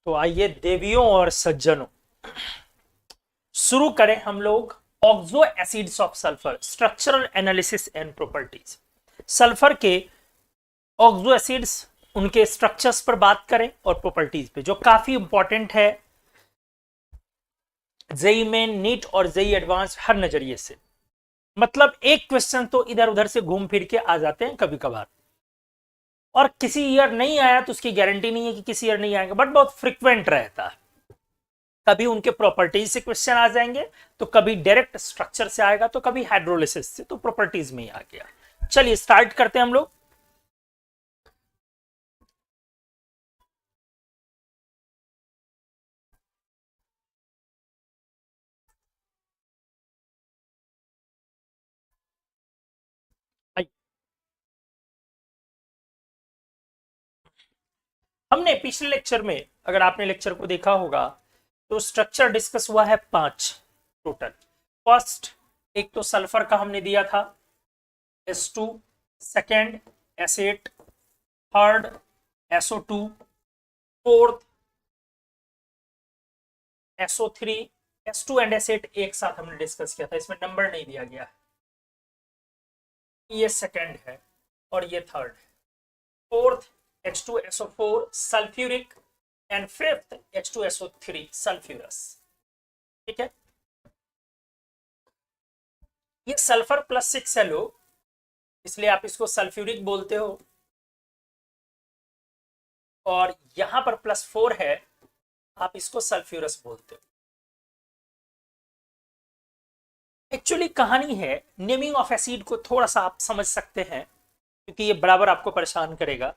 तो आइए देवियों और सज्जनों, शुरू करें हम लोग oxo acids of sulphur, structural analysis and properties. Sulphur के ऑक्सो एसिड्स, उनके स्ट्रक्चर्स पर बात करें और प्रॉपर्टीज पे, जो काफी इंपॉर्टेंट है जेई मेन, नीट और जेई एडवांस हर नजरिए से। मतलब एक क्वेश्चन तो इधर उधर से घूम फिर के आ जाते हैं कभी कभार, और किसी ईयर नहीं आया तो उसकी गारंटी नहीं है कि किसी ईयर नहीं आएगा, बट बहुत फ्रिक्वेंट रहता है। कभी उनके प्रॉपर्टीज से क्वेश्चन आ जाएंगे, तो कभी डायरेक्ट स्ट्रक्चर से आएगा, तो कभी हाइड्रोलिसिस से, तो प्रॉपर्टीज में ही आ गया। चलिए स्टार्ट करते हैं हम लोग। हमने पिछले लेक्चर में, अगर आपने लेक्चर को देखा होगा, तो स्ट्रक्चर डिस्कस हुआ है 5 टोटल। फर्स्ट, एक तो सल्फर का हमने दिया था S2, second S8, third SO2, fourth SO3, S2 and S8 एक साथ हमने डिस्कस किया था, इसमें नंबर नहीं दिया गया है। ये सेकेंड है और ये थर्ड है। Fourth H2SO4 sulphuric and fifth H2SO3 sulphurous. ठीक है, ये सल्फर +6 है लोग, इसलिए आप इसको सल्फ्यूरिक बोलते हो, और यहां पर +4 है, आप इसको सल्फ्यूरस बोलते हो। एक्चुअली कहानी है, नेमिंग ऑफ एसिड को थोड़ा सा आप समझ सकते हैं, क्योंकि ये बराबर आपको परेशान करेगा।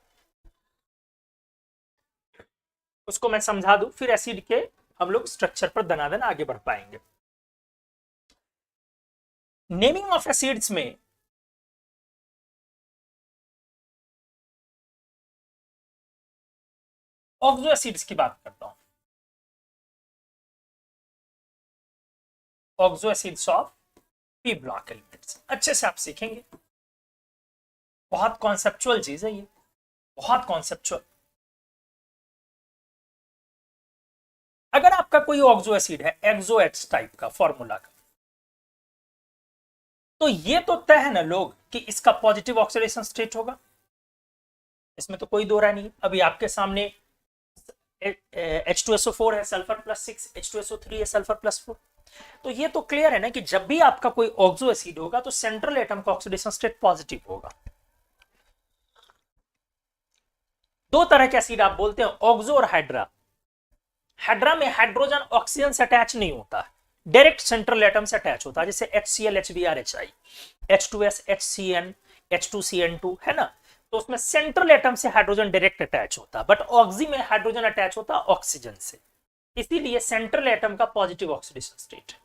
उसको मैं समझा दूं, फिर एसिड के हम लोग स्ट्रक्चर पर दनादन आगे बढ़ पाएंगे। नेमिंग ऑफ एसिड्स में ऑक्सो एसिड्स की बात करता हूं, oxo acids of P block elements. अच्छे से आप सीखेंगे, बहुत कॉन्सेप्चुअल चीज है ये, बहुत कॉन्सेप्चुअल। अगर आपका कोई ऑक्सो एसिड है एक्सो एक्स टाइप का फॉर्मूला का, तो ये तो तय है ना लोग कि इसका पॉजिटिव ऑक्सीडेशन स्टेट होगा, इसमें तो कोई दो राय नहीं। अभी आपके सामने H2SO4 है सल्फर +6, H2SO3 है सल्फर +4, तो ये तो क्लियर है ना कि जब भी आपका कोई ऑक्सो एसिड होगा तो सेंट्रल एटम का ऑक्सीडेशन स्टेट पॉजिटिव होगा। दो तरह के एसिड आप बोलते हैं, ऑक्सो और हाइड्रा। हाइड्रा में हाइड्रोजन ऑक्सीजन से अटैच नहीं होता, डायरेक्ट सेंट्रल एटम से अटैच होता है, जैसे HCl, HBr, HI, H2S, HCN, H2CN2 है ना, तो उसमें सेंट्रल एटम से हाइड्रोजन डायरेक्ट अटैच होता है। बट ऑक्सी में हाइड्रोजन अटैच होता है ऑक्सीजन से, इसीलिए सेंट्रल एटम का पॉजिटिव ऑक्सीडेशन स्टेट।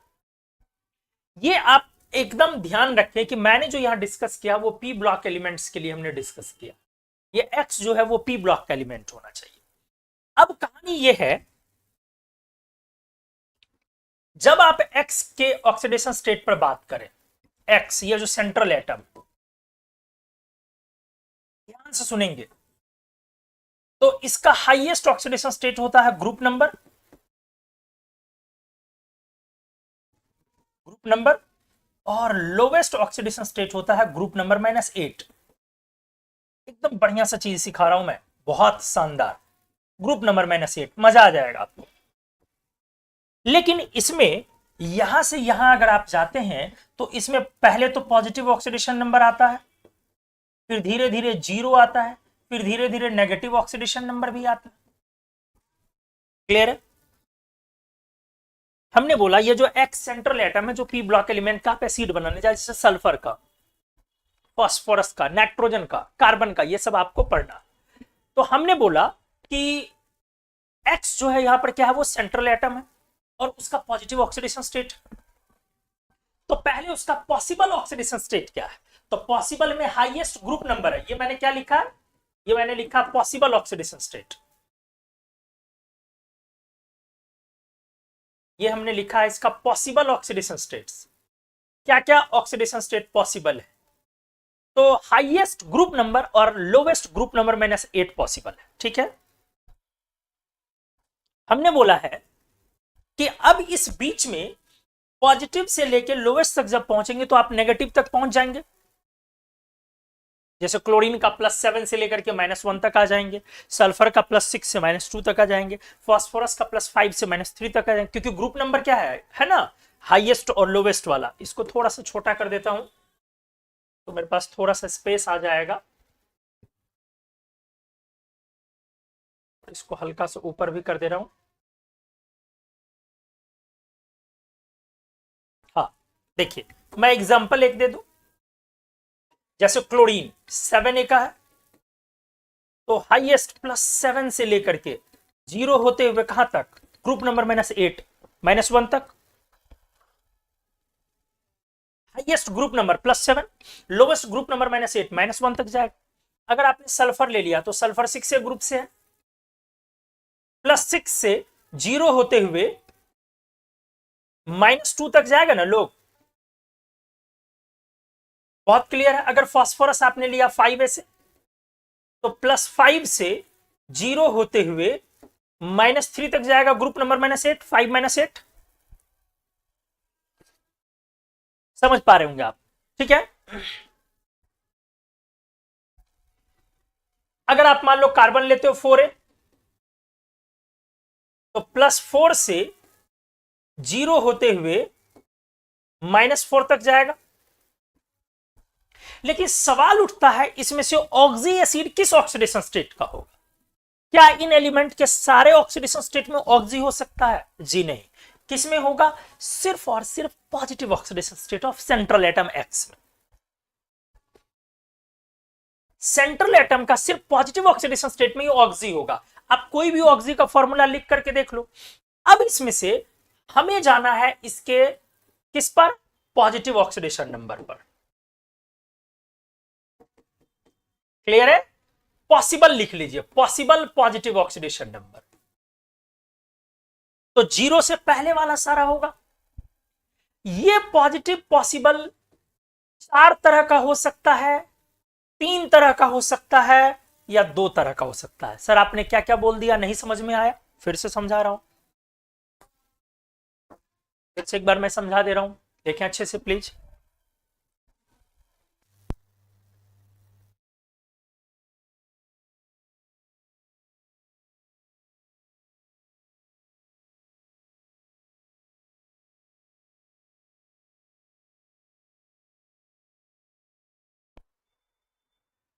ये आप एकदम ध्यान रखें कि मैंने जो यहां डिस्कस किया वो पी ब्लॉक एलिमेंट्स के लिए हमने डिस्कस किया। ये X जो है वो पी ब्लॉक का एलिमेंट होना चाहिए। अब कहानी ये है, जब आप X के ऑक्सीडेशन स्टेट पर बात करें, X ये जो सेंट्रल एटम, ध्यान से सुनेंगे, तो इसका हाईएस्ट ऑक्सीडेशन स्टेट होता है ग्रुप नंबर, और लोवेस्ट ऑक्सीडेशन स्टेट होता है ग्रुप नंबर -8। एकदम बढ़िया सा चीज सिखा रहा हूं मैं, बहुत शानदार, ग्रुप नंबर -8, मजा आ जाएगा आपको। लेकिन इसमें यहां से यहां अगर आप जाते हैं, तो इसमें पहले तो पॉजिटिव ऑक्सीडेशन नंबर आता है, फिर धीरे धीरे 0 आता है, फिर धीरे धीरे नेगेटिव ऑक्सीडेशन नंबर भी आता है। क्लियर है? हमने बोला ये जो एक्स सेंट्रल एटम है, जो पी ब्लॉक एलिमेंट का आप एसिड बनाने जाए, जैसे सल्फर का, फास्फोरस का, नाइट्रोजन का, कार्बन का, ये सब आपको पढ़ना। तो हमने बोला कि एक्स जो है यहां पर क्या है, वो सेंट्रल एटम है और उसका पॉजिटिव ऑक्सीडेशन स्टेट। तो पहले उसका पॉसिबल ऑक्सीडेशन स्टेट क्या है, तो पॉसिबल में हाईएस्ट ग्रुप नंबर है, ये मैंने क्या लिखा है, ये मैंने लिखा पॉसिबल ऑक्सीडेशन स्टेट। ये हमने लिखा है इसका पॉसिबल ऑक्सीडेशन स्टेट्स। क्या क्या ऑक्सीडेशन स्टेट पॉसिबल है, तो हाईएस्ट ग्रुप नंबर और लोवेस्ट ग्रुप नंबर -8 पॉसिबल है। ठीक है, हमने बोला है कि अब इस बीच में पॉजिटिव से लेकर लोवेस्ट तक जब पहुंचेंगे तो आप नेगेटिव तक पहुंच जाएंगे। जैसे क्लोरीन का +7 से लेकर के -1 तक आ जाएंगे, सल्फर का +6 से -2 तक आ जाएंगे, फास्फोरस का +5 से -3 तक आ जाएंगे, क्योंकि ग्रुप नंबर क्या है ना, हाईएस्ट और लोवेस्ट वाला। इसको थोड़ा सा छोटा कर देता हूं तो मेरे पास थोड़ा सा स्पेस आ जाएगा, इसको हल्का सा ऊपर भी कर दे रहा हूं। हाँ देखिए, मैं एग्जांपल एक दे दूं, जैसे क्लोरीन 7A का है, तो हाईएस्ट +7 से लेकर के 0 होते हुए कहां तक, ग्रुप नंबर -8 -1 तक। Highest group number +7, lowest group number -8 -1 तक जाएगा। अगर आपने सल्फर ले लिया तो सल्फर 6 ग्रुप से है, +6 से 0 होते हुए -2 तक जाएगा ना लोग, बहुत क्लियर है। अगर फास्फोरस आपने लिया 5A से, तो +5 से 0 होते हुए -3 तक जाएगा, ग्रुप नंबर -8 5 -8। समझ पा रहे होंगे आप, ठीक है। अगर आप मान लो कार्बन लेते हो 4A, तो +4 से 0 होते हुए -4 तक जाएगा। लेकिन सवाल उठता है इसमें से ऑक्सी एसिड किस ऑक्सीडेशन स्टेट का होगा? क्या इन एलिमेंट के सारे ऑक्सीडेशन स्टेट में ऑक्सी हो सकता है? जी नहीं। किस में होगा? सिर्फ और सिर्फ positive oxidation state of central atom x में। सेंट्रल एटम का सिर्फ पॉजिटिव ऑक्सीडेशन स्टेट में ही ऑक्सी होगा। आप कोई भी ऑक्सी का फॉर्मूला लिख करके देख लो। अब इसमें से हमें जाना है इसके किस पर? पॉजिटिव ऑक्सीडेशन नंबर पर। क्लियर है? पॉसिबल लिख लीजिए, पॉसिबल पॉजिटिव ऑक्सीडेशन नंबर। तो 0 से पहले वाला सारा होगा। ये पॉजिटिव पॉसिबल 4 तरह का हो सकता है, 3 तरह का हो सकता है, या 2 तरह का हो सकता है। सर आपने क्या क्या बोल दिया, नहीं समझ में आया? फिर से समझा रहा हूं, फिर से एक बार मैं समझा दे रहा हूं, देखें अच्छे से प्लीज।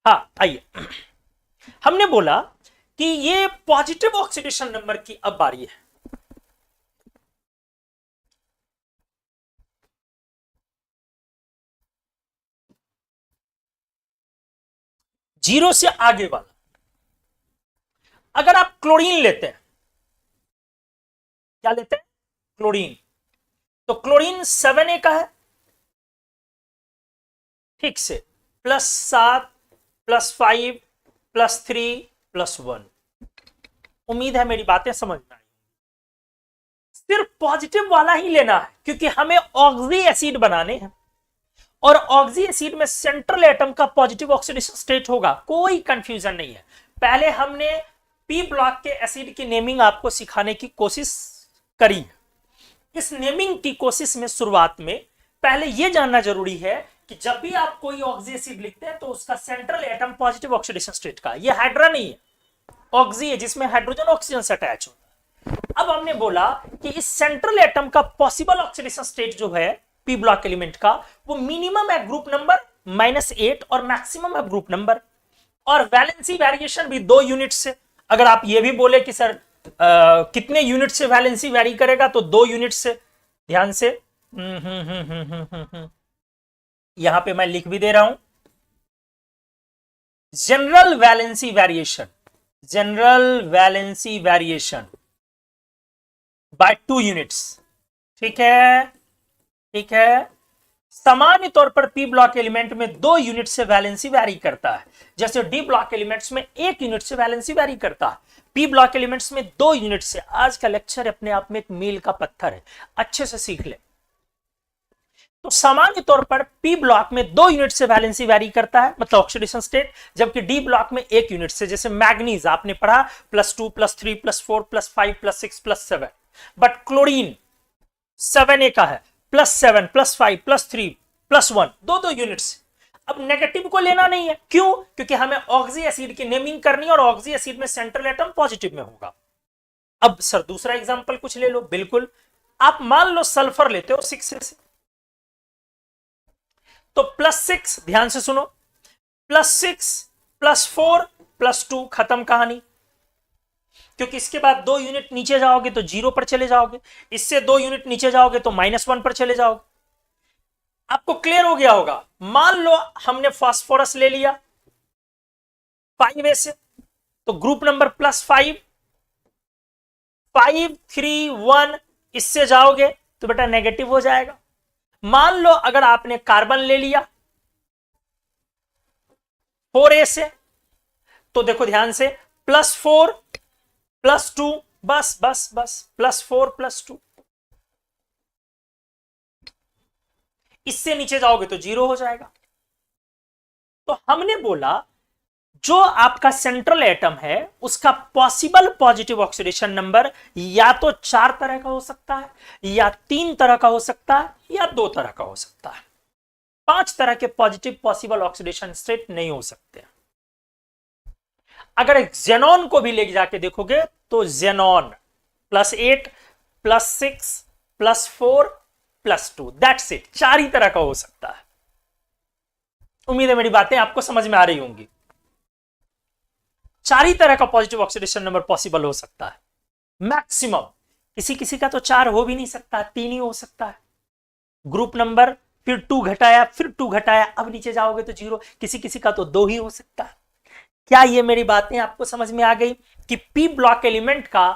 हाँ आइए, हमने बोला कि ये पॉजिटिव ऑक्सीडेशन नंबर की अब बारी है। जीरो से आगे वाला। अगर आप क्लोरीन लेते हैं, क्या लेते हैं? क्लोरीन। तो क्लोरीन 7A का है, ठीक से, +7 +5 +3 +1। उम्मीद है मेरी बातें समझ में आई। सिर्फ पॉजिटिव वाला ही लेना है, क्योंकि हमें ऑक्सी एसिड बनाने हैं, और ऑक्सी एसिड में सेंट्रल एटम का पॉजिटिव ऑक्सीडेशन स्टेट होगा, कोई कंफ्यूजन नहीं है। पहले हमने पी ब्लॉक के एसिड की नेमिंग आपको सिखाने की कोशिश करी है। इस नेमिंग की कोशिश में शुरुआत में पहले यह जानना जरूरी है कि जब भी आप कोई ऑक्सी एसिड लिखते हैं तो उसका central atom positive oxidation state का, यह हाइड्रा नहीं है, ऑक्सी है जिसमें हाइड्रोजन ऑक्सीजन से अटैच होता है। अब हमने बोला कि इस सेंट्रल एटम का पॉसिबल ऑक्सीडेशन स्टेट जो है पी ब्लॉक एलिमेंट का, वो मिनिमम है ग्रुप नंबर -8 और मैक्सिमम है ग्रुप नंबर, और वैलेंसी वेरिएशन भी 2 यूनिट से। अगर आप ये भी बोले कि सर कितने यूनिट से वैलेंसी वेरी करेगा, तो 2 यूनिट से। ध्यान से यहां पे मैं लिख भी दे रहा हूं, general valency variation, general valency variation by 2 units. ठीक है, ठीक है। सामान्य तौर पर पी ब्लॉक एलिमेंट में 2 यूनिट से वैलेंसी वैरी करता है, जैसे डी ब्लॉक एलिमेंट्स में 1 यूनिट से वैलेंसी वैरी करता है, पी ब्लॉक एलिमेंट्स में 2 यूनिट से। आज का लेक्चर अपने आप में एक मील का पत्थर है, अच्छे से सीख ले। तो सामान्य तौर पर पी ब्लॉक में 2 यूनिट से वैलेंसी वैरी करता है, मतलब ऑक्सीडेशन स्टेट, जबकि डी ब्लॉक में 1 यूनिट से, जैसे मैग्नीज आपने पढ़ा +2 +3 +4 +5 +6 +7, बट क्लोरीन 7A का है, +7 +5 +3 +1, 2 यूनिट्स। अब नेगेटिव को लेना नहीं है, क्यों? क्योंकि हमें ऑक्सी एसिड की नेमिंग करनी है और ऑक्सी एसिड में सेंट्रल एटम पॉजिटिव में होगा। अब सर दूसरा एग्जांपल कुछ ले लो, बिल्कुल। आप मान लो सल्फर लेते हो 6 से, तो +6, ध्यान से सुनो, +6 +4 +2, खत्म कहानी। क्योंकि इसके बाद 2 यूनिट नीचे जाओगे तो 0 पर चले जाओगे, इससे 2 यूनिट नीचे जाओगे तो -1 पर चले जाओगे। आपको क्लियर हो गया होगा। मान लो हमने फास्फोरस ले लिया 5A से, तो ग्रुप नंबर +5, 5 3 1, इससे जाओगे तो बेटा नेगेटिव हो जाएगा। मान लो अगर आपने कार्बन ले लिया 4A से, तो देखो ध्यान से, +4 +2, बस बस बस, +4 +2, इससे नीचे जाओगे तो 0 हो जाएगा। तो हमने बोला जो आपका सेंट्रल एटम है उसका पॉसिबल पॉजिटिव ऑक्सीडेशन नंबर या तो 4 तरह का हो सकता है, या 3 तरह का हो सकता है, या 2 तरह का हो सकता है। 5 तरह के पॉजिटिव पॉसिबल ऑक्सीडेशन स्टेट नहीं हो सकते। अगर जेनॉन को भी ले जाके देखोगे तो जेनॉन +8 +6 +4 +2, दैट्स इट, 4 ही तरह का हो सकता है। उम्मीद है मेरी बातें आपको समझ में आ रही होंगी। 4 ही तरह का पॉजिटिव ऑक्सीडेशन नंबर पॉसिबल हो सकता है मैक्सिमम। किसी किसी का तो 4 हो भी नहीं सकता, 3 ही हो सकता है। ग्रुप नंबर, फिर 2 घटाया, फिर 2 घटाया, अब नीचे जाओगे तो 0। किसी किसी का तो 2 ही हो सकता है। क्या ये मेरी बातें आपको समझ में आ गई कि पी ब्लॉक एलिमेंट का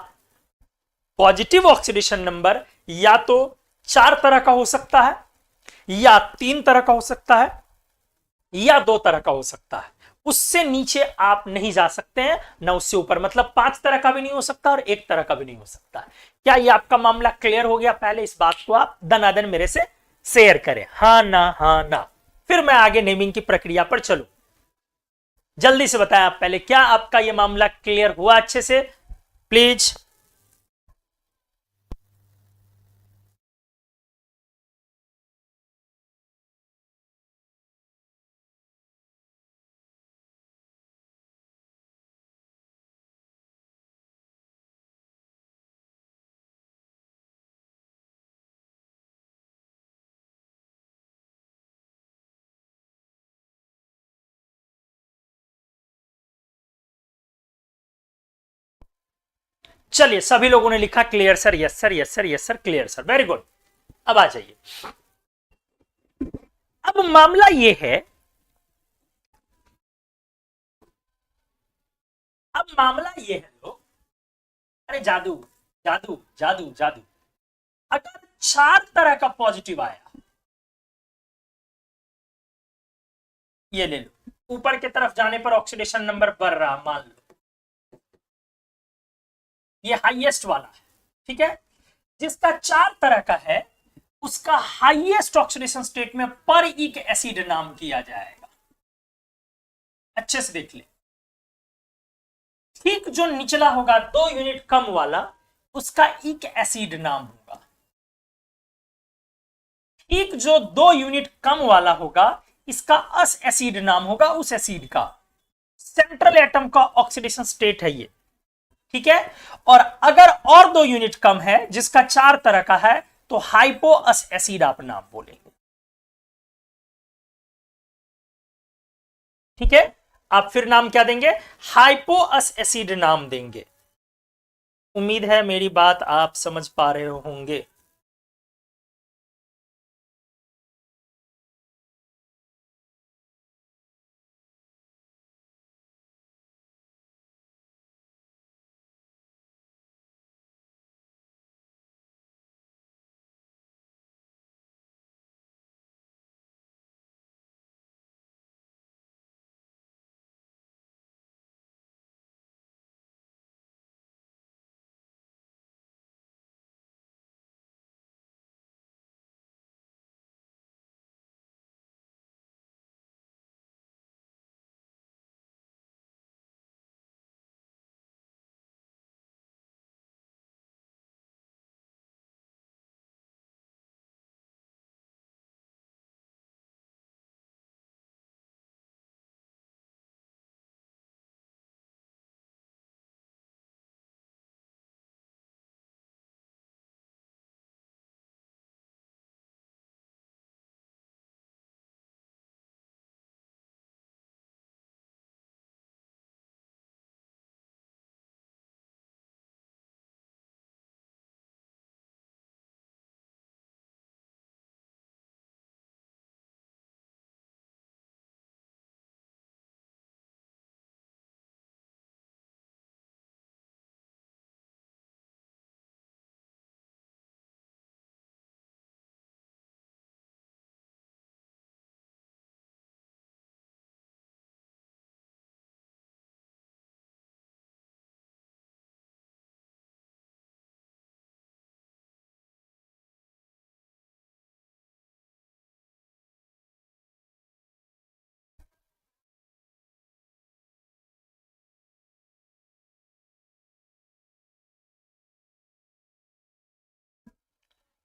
पॉजिटिव ऑक्सीडेशन नंबर या तो 4 तरह का हो सकता है, या 3 तरह का हो सकता है, या 2 तरह का हो सकता है। उससे नीचे आप नहीं जा सकते हैं, ना उससे ऊपर, मतलब 5 तरह का भी नहीं हो सकता और 1 तरह का भी नहीं हो सकता। क्या ये आपका मामला क्लियर हो गया? पहले इस बात को आप दनादन मेरे से शेयर करें, हाँ ना हाँ ना, फिर मैं आगे नेमिंग की प्रक्रिया पर चलूं। जल्दी से बताएं आप पहले, क्या आपका यह मामला क्लियर हुआ अच्छे से? प्लीज। चलिए, सभी लोगों ने लिखा clear sir, yes sir, yes sir, yes sir, clear sir, very good. अब आ जाइए। अब मामला यह है, अब मामला यह है लोग, अरे जादू, जादू जादू जादू, अगर 4 तरह का पॉजिटिव आया, ये ले लो, ऊपर की तरफ जाने पर ऑक्सीडेशन नंबर बढ़ रहा, मान लो ये हाईएस्ट वाला है, ठीक है। जिसका 4 तरह का है उसका हाईएस्ट ऑक्सीडेशन स्टेट में पर इक एसिड नाम किया जाएगा। अच्छे से देख ले, ठीक जो निचला होगा 2 यूनिट कम वाला, उसका इक एसिड नाम होगा। ठीक जो 2 यूनिट कम वाला होगा, इसका अस एसिड नाम होगा, उस एसिड का। सेंट्रल एटम का ऑक्सीडेशन स्टेट है ये, ठीक है। और अगर और 2 यूनिट कम है, जिसका 4 तरह का है, तो हाइपोअस एसिड आप नाम बोलेंगे, ठीक है। आप फिर नाम क्या देंगे? हाइपोअस एसिड नाम देंगे। उम्मीद है मेरी बात आप समझ पा रहे होंगे।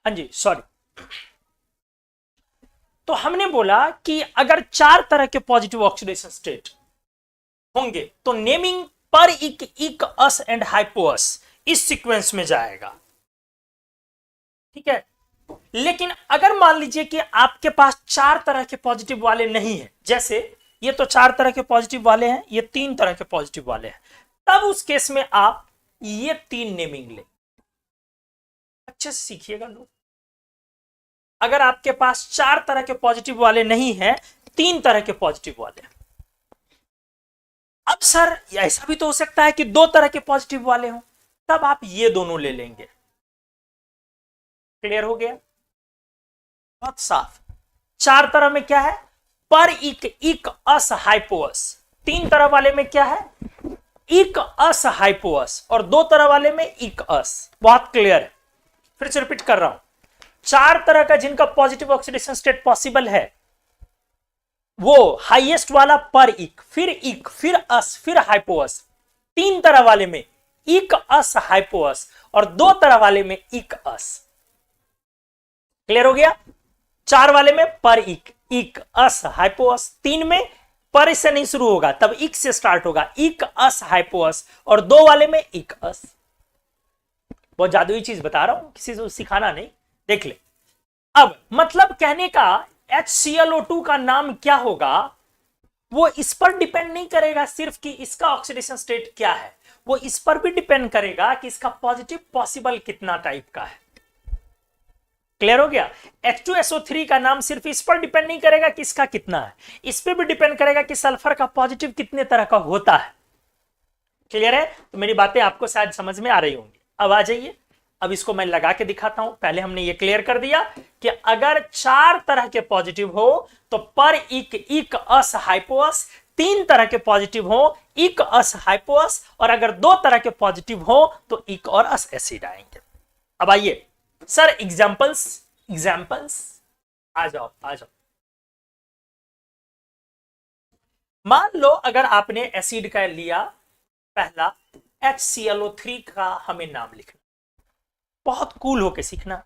हाँ जी सॉरी, तो हमने बोला कि अगर 4 तरह के पॉजिटिव ऑक्सीडेशन स्टेट होंगे तो नेमिंग पर इक, इक, अस एंड हाइपोअस इस सीक्वेंस में जाएगा, ठीक है। लेकिन अगर मान लीजिए कि आपके पास 4 तरह के पॉजिटिव वाले नहीं है, जैसे ये तो 4 तरह के पॉजिटिव वाले हैं, ये 3 तरह के पॉजिटिव वाले हैं, तब उस केस में आप ये 3 नेमिंग ले। अच्छे से सीखिएगा लोग, अगर आपके पास 4 तरह के पॉजिटिव वाले नहीं है, 3 तरह के पॉजिटिव वाले हैं, अब सर ऐसा भी तो हो सकता है कि 2 तरह के पॉजिटिव वाले हों, तब आप ये दोनों ले लेंगे। क्लियर हो गया, बहुत साफ। 4 तरह में क्या है, पर इक, इक, अस, हाइपोअस। 3 तरह वाले में क्या है, इक, अस, हाइपोअस, और 2 तरह वाले में इक, अस। बहुत क्लियर है, फिर से रिपीट कर रहा हूं। 4 तरह का जिनका पॉजिटिव ऑक्सीडेशन स्टेट पॉसिबल है, वो हाईएस्ट वाला पर इक, फिर अस, फिर हाइपोअस। 3 तरह वाले में इक, अस, हाइपोअस, और 2 तरह वाले में इक, अस। क्लियर हो गया। 4 वाले में पर इक, इक, अस, हाइपोअस। 3 में पर से नहीं शुरू होगा, तब इक से स्टार्ट होगा, इक, अस, हाइपोअस, और 2 वाले में इक, अस। बहुत जादुई चीज बता रहा हूं, किसी को सिखाना नहीं, देख ले। अब मतलब कहने का HClO2 का नाम क्या होगा, वो इस पर डिपेंड नहीं करेगा सिर्फ कि इसका ऑक्सीडेशन स्टेट क्या है, वो इस पर भी डिपेंड करेगा कि इसका पॉजिटिव पॉसिबल कितना टाइप का है। क्लियर हो गया। H2SO3 का नाम सिर्फ इस पर डिपेंड नहीं करेगा कि इसका कितना है, इस पर भी डिपेंड करेगा कि सल्फर का पॉजिटिव कितने तरह का होता है। क्लियर है, तो मेरी बातें आपको शायद समझ में आ रही होंगी। अब आ जाइए, अब इसको मैं लगा के दिखाता हूं। पहले हमने ये क्लियर कर दिया कि अगर 4 तरह के पॉजिटिव हो तो पर इक, इक, अस, हाइपोअस। 3 तरह के पॉजिटिव हो, इक, अस, हाइपोअस, और अगर 2 तरह के पॉजिटिव हो तो इक और अस एसिड आएंगे। अब आइए सर, एग्जांपल्स आ जाओ आ जाओ। मान लो अगर आपने एसिड का लिया पहला HClO3 का, हमें नाम लिखना, बहुत कूल होके सीखना,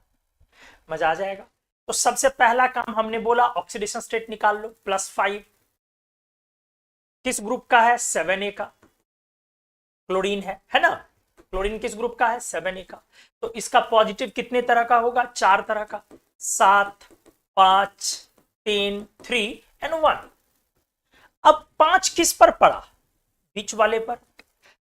मजा आ जाएगा। तो सबसे पहला काम हमने बोला ऑक्सीडेशन स्टेट निकाल लो, +5। किस ग्रुप का है, 7A का, क्लोरीन है ना। क्लोरीन किस ग्रुप का है, 7A का। तो इसका पॉजिटिव कितने तरह का होगा, 4 तरह का, 7, 5, 3, 3 एंड 1। अब 5 किस पर पड़ा, बीच वाले पर,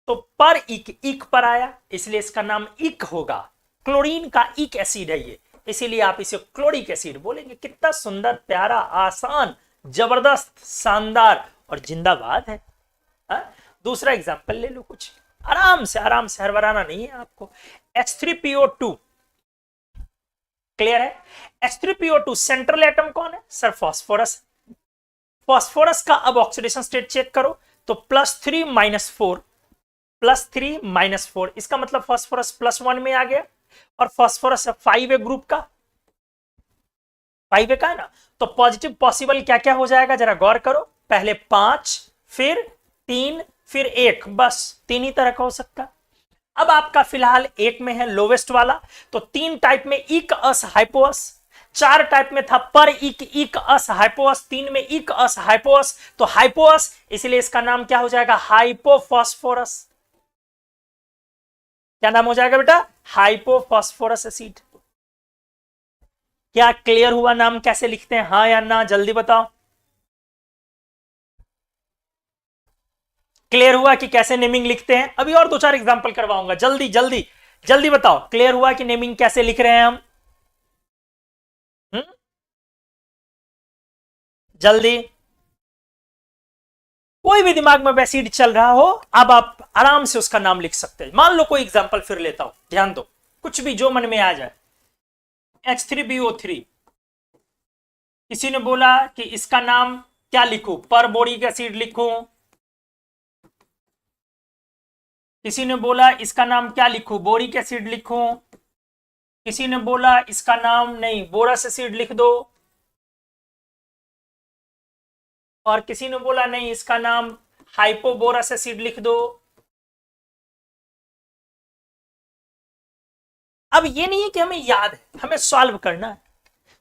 तो पर इक पर आया, इसलिए इसका नाम इक होगा। क्लोरीन का इक एसिड है ये, इसीलिए आप इसे क्लोरिक एसिड बोलेंगे। कितना सुंदर, प्यारा, आसान, जबरदस्त, शानदार और जिंदाबाद है। दूसरा एग्जांपल ले लो, कुछ आराम से हरबराना नहीं है आपको। H3PO2, क्लियर है। H3PO2 सेंट्रल एटम कौन है, सर फॉस्फोरस। फॉस्फोरस का अब ऑक्सीडेशन स्टेट चेक करो, तो +3 -4, +3 -4, इसका मतलब फॉस्फोरस +1 में आ गया, और फॉस्फोरस 5A ग्रुप का, 5A का है ना। तो पॉजिटिव पॉसिबल क्या क्या हो जाएगा, जरा गौर करो। पहले 5, फिर 3, फिर 1, बस 3 ही तरह का हो सकता। अब आपका फिलहाल 1 में है लोवेस्ट वाला, तो 3 टाइप में इक, अस, हाइपोअस। 4 टाइप में था पर इक, इक, अस, हाइपोअस। 3 में इक, अस, हाइपोअस, तो हाइपोअस, इसलिए इसका नाम क्या हो जाएगा, हाइपोफॉस्फोरस। क्या नाम हो जाएगा बेटा, हाइपोफॉस्फोरस एसिड। क्या क्लियर हुआ, नाम कैसे लिखते हैं, हाँ या ना, जल्दी बताओ। क्लियर हुआ कि कैसे नेमिंग लिखते हैं। अभी और 2-4 एग्जांपल करवाऊंगा, जल्दी जल्दी जल्दी बताओ, क्लियर हुआ कि नेमिंग कैसे लिख रहे हैं हम। जल्दी, कोई भी दिमाग में एसिड चल रहा हो, अब आप आराम से उसका नाम लिख सकते हैं। मान लो कोई एग्जांपल फिर लेता हूं, ध्यान दो, कुछ भी जो मन में आ जाए। H3BO3, किसी ने बोला कि इसका नाम क्या लिखूं, पर बोरिक एसिड लिखूं। किसी ने बोला इसका नाम क्या लिखूं, बोरिक एसिड लिखूं। किसी ने बोला इसका नाम नहीं, बोरस एसिड लिख दो। और किसी ने बोला नहीं, इसका नाम हाइपोबोरस एसिड लिख दो। अब ये नहीं है कि हमें याद है, हमें सॉल्व करना है।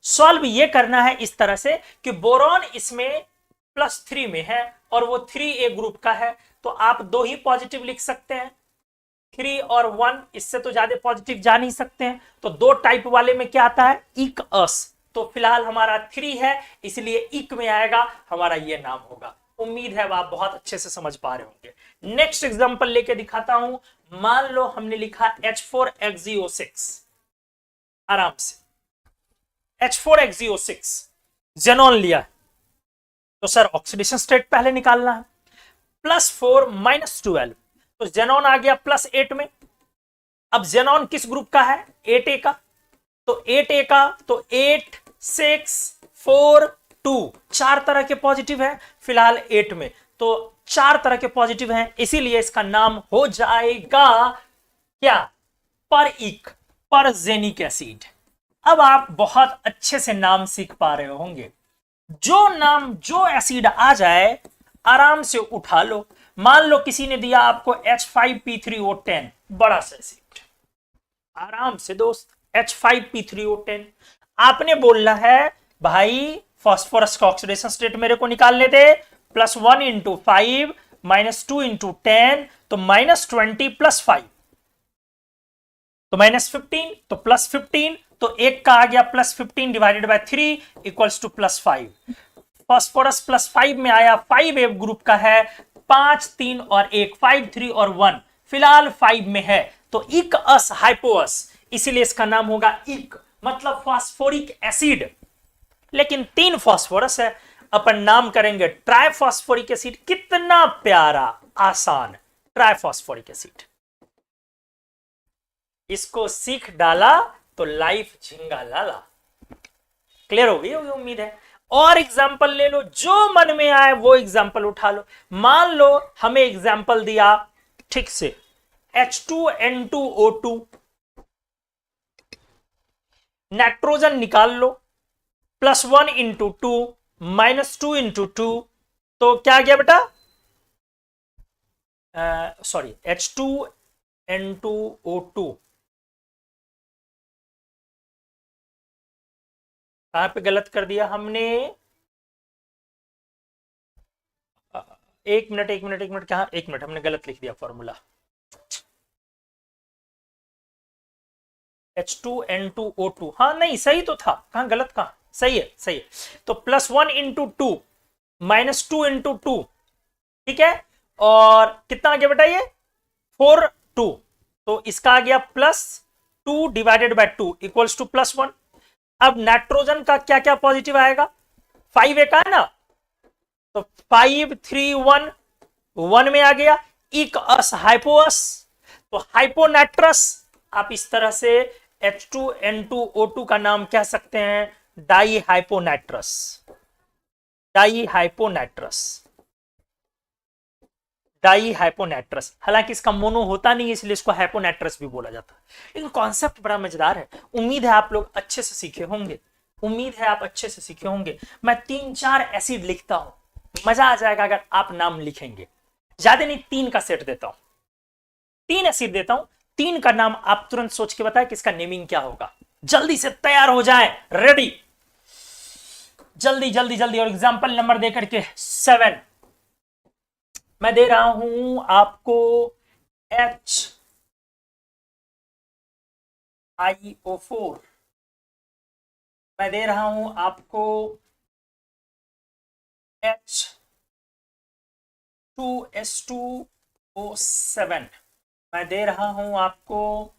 सॉल्व ये करना है इस तरह से कि बोरॉन इसमें +3 में है और वो 3A ग्रुप का है, तो आप 2 ही पॉजिटिव लिख सकते हैं, 3 और 1, इससे तो ज्यादा पॉजिटिव जा नहीं सकते हैं। तो 2 टाइप वाले में क्या आता है, इक अस, तो फिलहाल हमारा 3 है, इसलिए इक में आएगा, हमारा ये नाम होगा। उम्मीद है आप बहुत अच्छे से समझ पा रहे होंगे। नेक्स्ट एग्जांपल लेके दिखाता हूं। मान लो हमने लिखा H4XeO6, आराम से H4XeO6 जेनॉन लिया है, तो सर ऑक्सीडेशन स्टेट पहले निकालना है। +4 -12, तो जेनॉन आ गया +8 में। अब जेनॉन किस ग्रुप का है, 8A का, तो 8A का, तो 8 6 4 2, 4 तरह के पॉजिटिव है फिलहाल 8 में, तो 4 तरह के पॉजिटिव हैं, इसीलिए इसका नाम हो जाएगा क्या, परजेनिक एसिड। अब आप बहुत अच्छे से नाम सीख पा रहे होंगे। जो एसिड आ जाए आराम से उठा लो। मान लो किसी ने दिया आपको H5P3O10, बड़ा सा एसिड, आराम से दोस्त H5P3O10, आपने बोलना है भाई फास्फोरस का ऑक्सीडेशन स्टेट मेरे को निकालने दे, +1 × 5 -2 × 10, तो -20 + 5, तो -15, तो +15, तो एक का आ गया +15 divided by 3 equals to +5। Phosphorus +5 में आया, 5A ग्रुप का है, 5 3 और 1, 5 3 और 1, फिलहाल 5 में है, तो इक अस हाइपोअस, इसीलिए इसका नाम होगा इक, मतलब फास्फोरिक एसिड। लेकिन 3 फास्फोरस है, अपन नाम करेंगे ट्राइफॉस्फोरिक एसिड। कितना प्यारा, आसान, ट्राइफॉस्फोरिक एसिड। इसको सीख डाला तो लाइफ झिंगा लाला। क्लियर हो गई होगी उम्मीद है। और एग्जाम्पल ले लो, जो मन में आए वो एग्जाम्पल उठा लो। मान लो हमें एग्जाम्पल दिया ठीक से H2N2O2, नाइट्रोजन निकाल लो, +1 × 2 -2 × 2, तो क्या आ गया बेटा, सॉरी H2N2O2 कहां पे गलत कर दिया हमने, एक मिनट कहा, एक मिनट, हमने गलत लिख दिया फॉर्मूला। H2N2O2, हाँ नहीं सही तो था, कहां गलत, कहां सही है, सही है। तो +1 × 2 -2 × 2, ठीक है, और कितना आ गया बेटा ये 4 2, तो इसका आ गया +2 डिवाइडेड बाय 2 इक्वल्स टू +1। अब नाइट्रोजन का क्या क्या पॉजिटिव आएगा, 5A का है ना, तो 5 3 1, 1 में आ गया, इक अस हाइपोअस, तो हाइपोनाइट्रस। आप इस तरह से H2N2O2 का नाम कह सकते हैं die hyponitrous, die hyponitrous, die hyponitrous. हालांकि इसका मोनो होता नहीं है, इसलिए इसको हाइपोनाइट्रस भी बोला जाता है, लेकिन कॉन्सेप्ट बड़ा मजेदार है। उम्मीद है आप लोग अच्छे से सीखे होंगे, उम्मीद है आप अच्छे से सीखे होंगे। मैं 3-4 एसिड लिखता हूं, मजा आ जाएगा अगर आप नाम लिखेंगे। ज्यादा नहीं, 3 का सेट देता हूं, 3 एसिड देता हूं, 3 का नाम आप तुरंत सोच के बताएं कि इसका नेमिंग क्या होगा। जल्दी से तैयार हो जाए, रेडी, जल्दी जल्दी जल्दी। और एग्जाम्पल नंबर देकर के 7 मैं दे रहा हूं आपको HiO4, मैं दे रहा हूं आपको H2S2O7, मैं दे रहा हूं आपको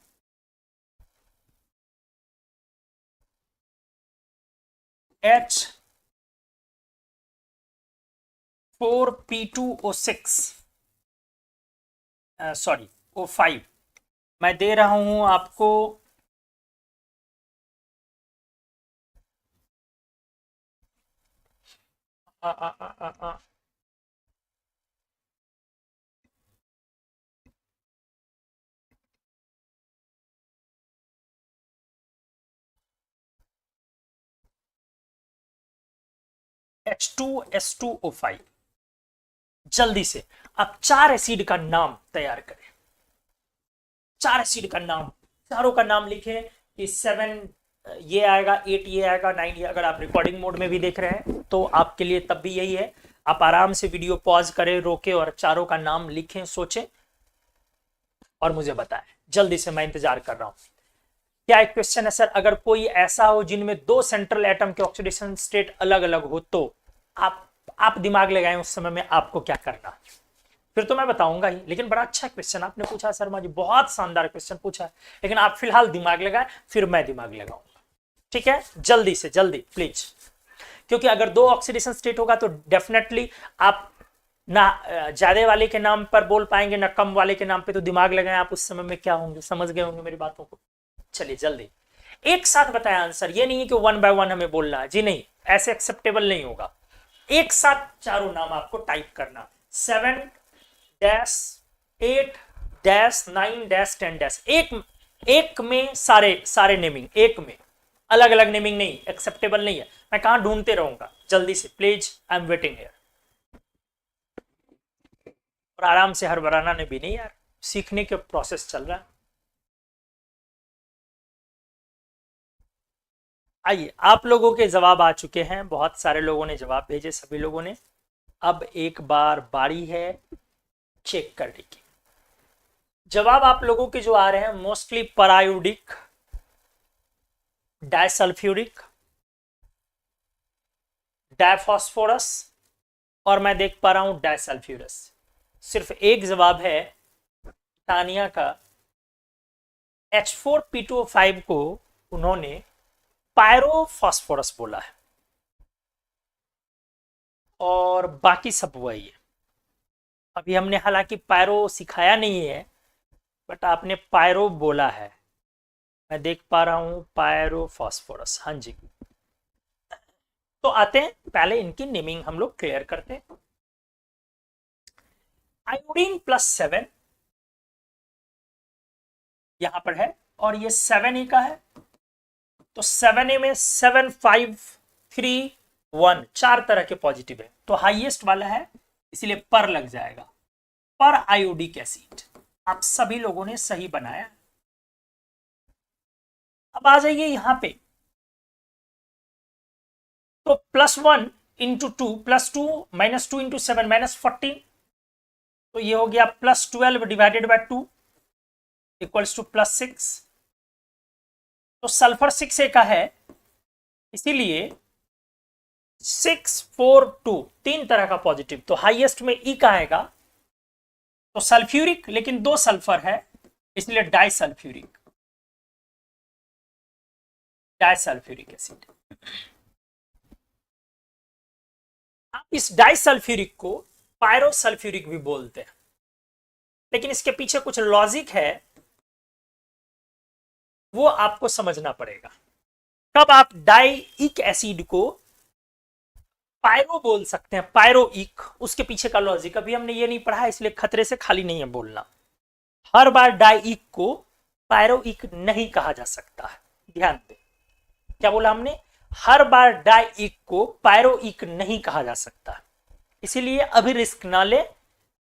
H4P2O6, सॉरी O5, मैं दे रहा हूं आपको H2S2O5। जल्दी से आप 4 एसिड का नाम तैयार करें, 4 एसिड का नाम चारों का नाम लिखे कि 7 ये आएगा, 8 ये आएगा, 9 ये। अगर आप रिकॉर्डिंग मोड में भी देख रहे हैं तो आपके लिए तब भी यही है, आप आराम से वीडियो पॉज करें, रोके और चारों का नाम लिखें, सोचें और मुझे बताएं। जल्दी से, मैं इंतजार कर रहा हूं। क्या एक क्वेश्चन है सर, अगर कोई ऐसा हो जिनमें 2 सेंट्रल एटम के ऑक्सीडेशन स्टेट अलग अलग हो तो आप दिमाग लगाएं उस समय में आपको क्या करना। फिर तो मैं बताऊंगा ही, लेकिन बड़ा अच्छा क्वेश्चन आपने पूछा शर्मा जी, बहुत शानदार क्वेश्चन पूछा है। लेकिन आप फिलहाल दिमाग लगाएं, फिर मैं दिमाग लगाऊंगा। ठीक है, जल्दी से जल्दी प्लीज, क्योंकि अगर 2 ऑक्सीडेशन स्टेट होगा तो डेफिनेटली आप ना ज्यादा वाले के नाम पर बोल पाएंगे ना कम वाले के नाम पे। तो दिमाग लगाएं आप, उस समय में क्या होंगे, समझ गए होंगे मेरी बातों को। चलिए जल्दी एक साथ बताया आंसर। ये नहीं है कि 1 बाय 1 हमें बोलना है जी, नहीं, ऐसे एक्सेप्टेबल नहीं होगा। एक साथ चारों नाम आपको टाइप करना, 7 डैश 8 डैश 9 डैश 10 डैश, एक में सारे नेमिंग, एक में, अलग अलग नेमिंग नहीं, एक्सेप्टेबल नहीं है। मैं कहां ढूंढते रहूंगा, जल्दी से please, I am waiting here. और आराम से हड़बड़ाना ने भी नहीं यार, सीखने के प्रोसेस चल रहा है। आइए, आप लोगों के जवाब आ चुके हैं, बहुत सारे लोगों ने जवाब भेजे, सभी लोगों ने। अब एक बार बारी है चेक करने की। जवाब आप लोगों के जो आ रहे हैं मोस्टली परायोडिक, डायसल्फ्यूरिक, डायफॉस्फोरस और मैं देख पा रहा हूं डायसल्फ्यूरस। सिर्फ एक जवाब है तानिया का, H4P2O5 को उन्होंने पायरोफॉस्फोरस बोला है और बाकी सब वही है। अभी हमने हालांकि पायरो सिखाया नहीं है, बट आपने पायरो बोला है, मैं देख पा रहा हूं पायरोफॉस्फोरस। हाँ जी, तो आते हैं, पहले इनकी नेमिंग हम लोग क्लियर करते हैं। आयोडीन +7 यहां पर है और ये 7A का है, तो 7A में 7 5 3 1 4 तरह के पॉजिटिव है, तो हाईएस्ट वाला है, इसलिए पर लग जाएगा, पर आयोडिक एसिड। आप सभी लोगों ने सही बनाया। अब आ जाइए यहां पे, तो +1 इंटू 2 +2 -2 इंटू 7 -14, तो ये हो गया +12 डिवाइडेड बाय 2 इक्वल्स टू +6। तो सल्फर 6A का है, इसीलिए 6 4 2 3 तरह का पॉजिटिव, तो हाईएस्ट में ई का आएगा, तो सल्फ्यूरिक, लेकिन 2 सल्फर है इसलिए डाइसल्फ्यूरिक, डाइसल्फ्यूरिक एसिड। आप इस डाइसल्फ्यूरिक को पायरोसल्फ्यूरिक भी बोलते हैं, लेकिन इसके पीछे कुछ लॉजिक है, वो आपको समझना पड़ेगा। कब आप डाइइक एसिड को पायरो बोल सकते हैं, पायरोइक, उसके पीछे का लॉजिक अभी हमने ये नहीं पढ़ा, इसलिए खतरे से खाली नहीं है बोलना। हर बार डाइइक को पायरोइक नहीं कहा जा सकता है, ध्यान दें। क्या बोला हमने, हर बार डाइइक को पायरोइक नहीं कहा जा सकता, इसीलिए अभी रिस्क ना ले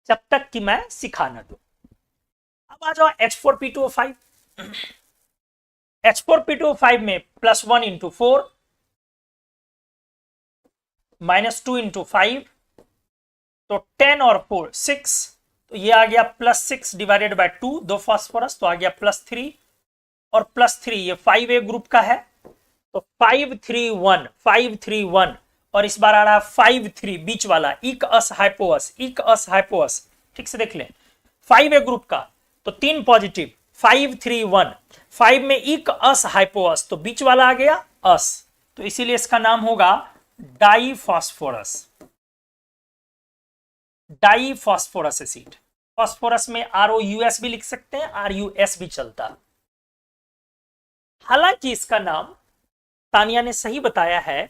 जब तक कि मैं सिखा ना दूं। अब आ जाओ H4P2O5। H4P2O5 में +1 इंटू 4 -2 इंटू 5, तो 10 और 4 6, तो ये आ गया +6 डिवाइडेड बाय 2, 2 फास्फोरस, तो आ गया +3 और +3, ये 5A ग्रुप का है, तो 5 3 1 5 3 1, और इस बार आ रहा है 5 3 बीच वाला, इक अस हाइपोअस, इक अस हाइपोअस, ठीक से देख लें, 5A ग्रुप का, तो 3 पॉजिटिव, 5 3 1, 5 में इक अस हाइपोअस, तो बीच वाला आ गया अस, तो इसीलिए इसका नाम होगा डाइफॉस्फोरस, डाइफॉस्फोरस एसिड। फॉस्फोरस में ROUS भी लिख सकते हैं, RUS भी चलता। हालांकि इसका नाम तानिया ने सही बताया है,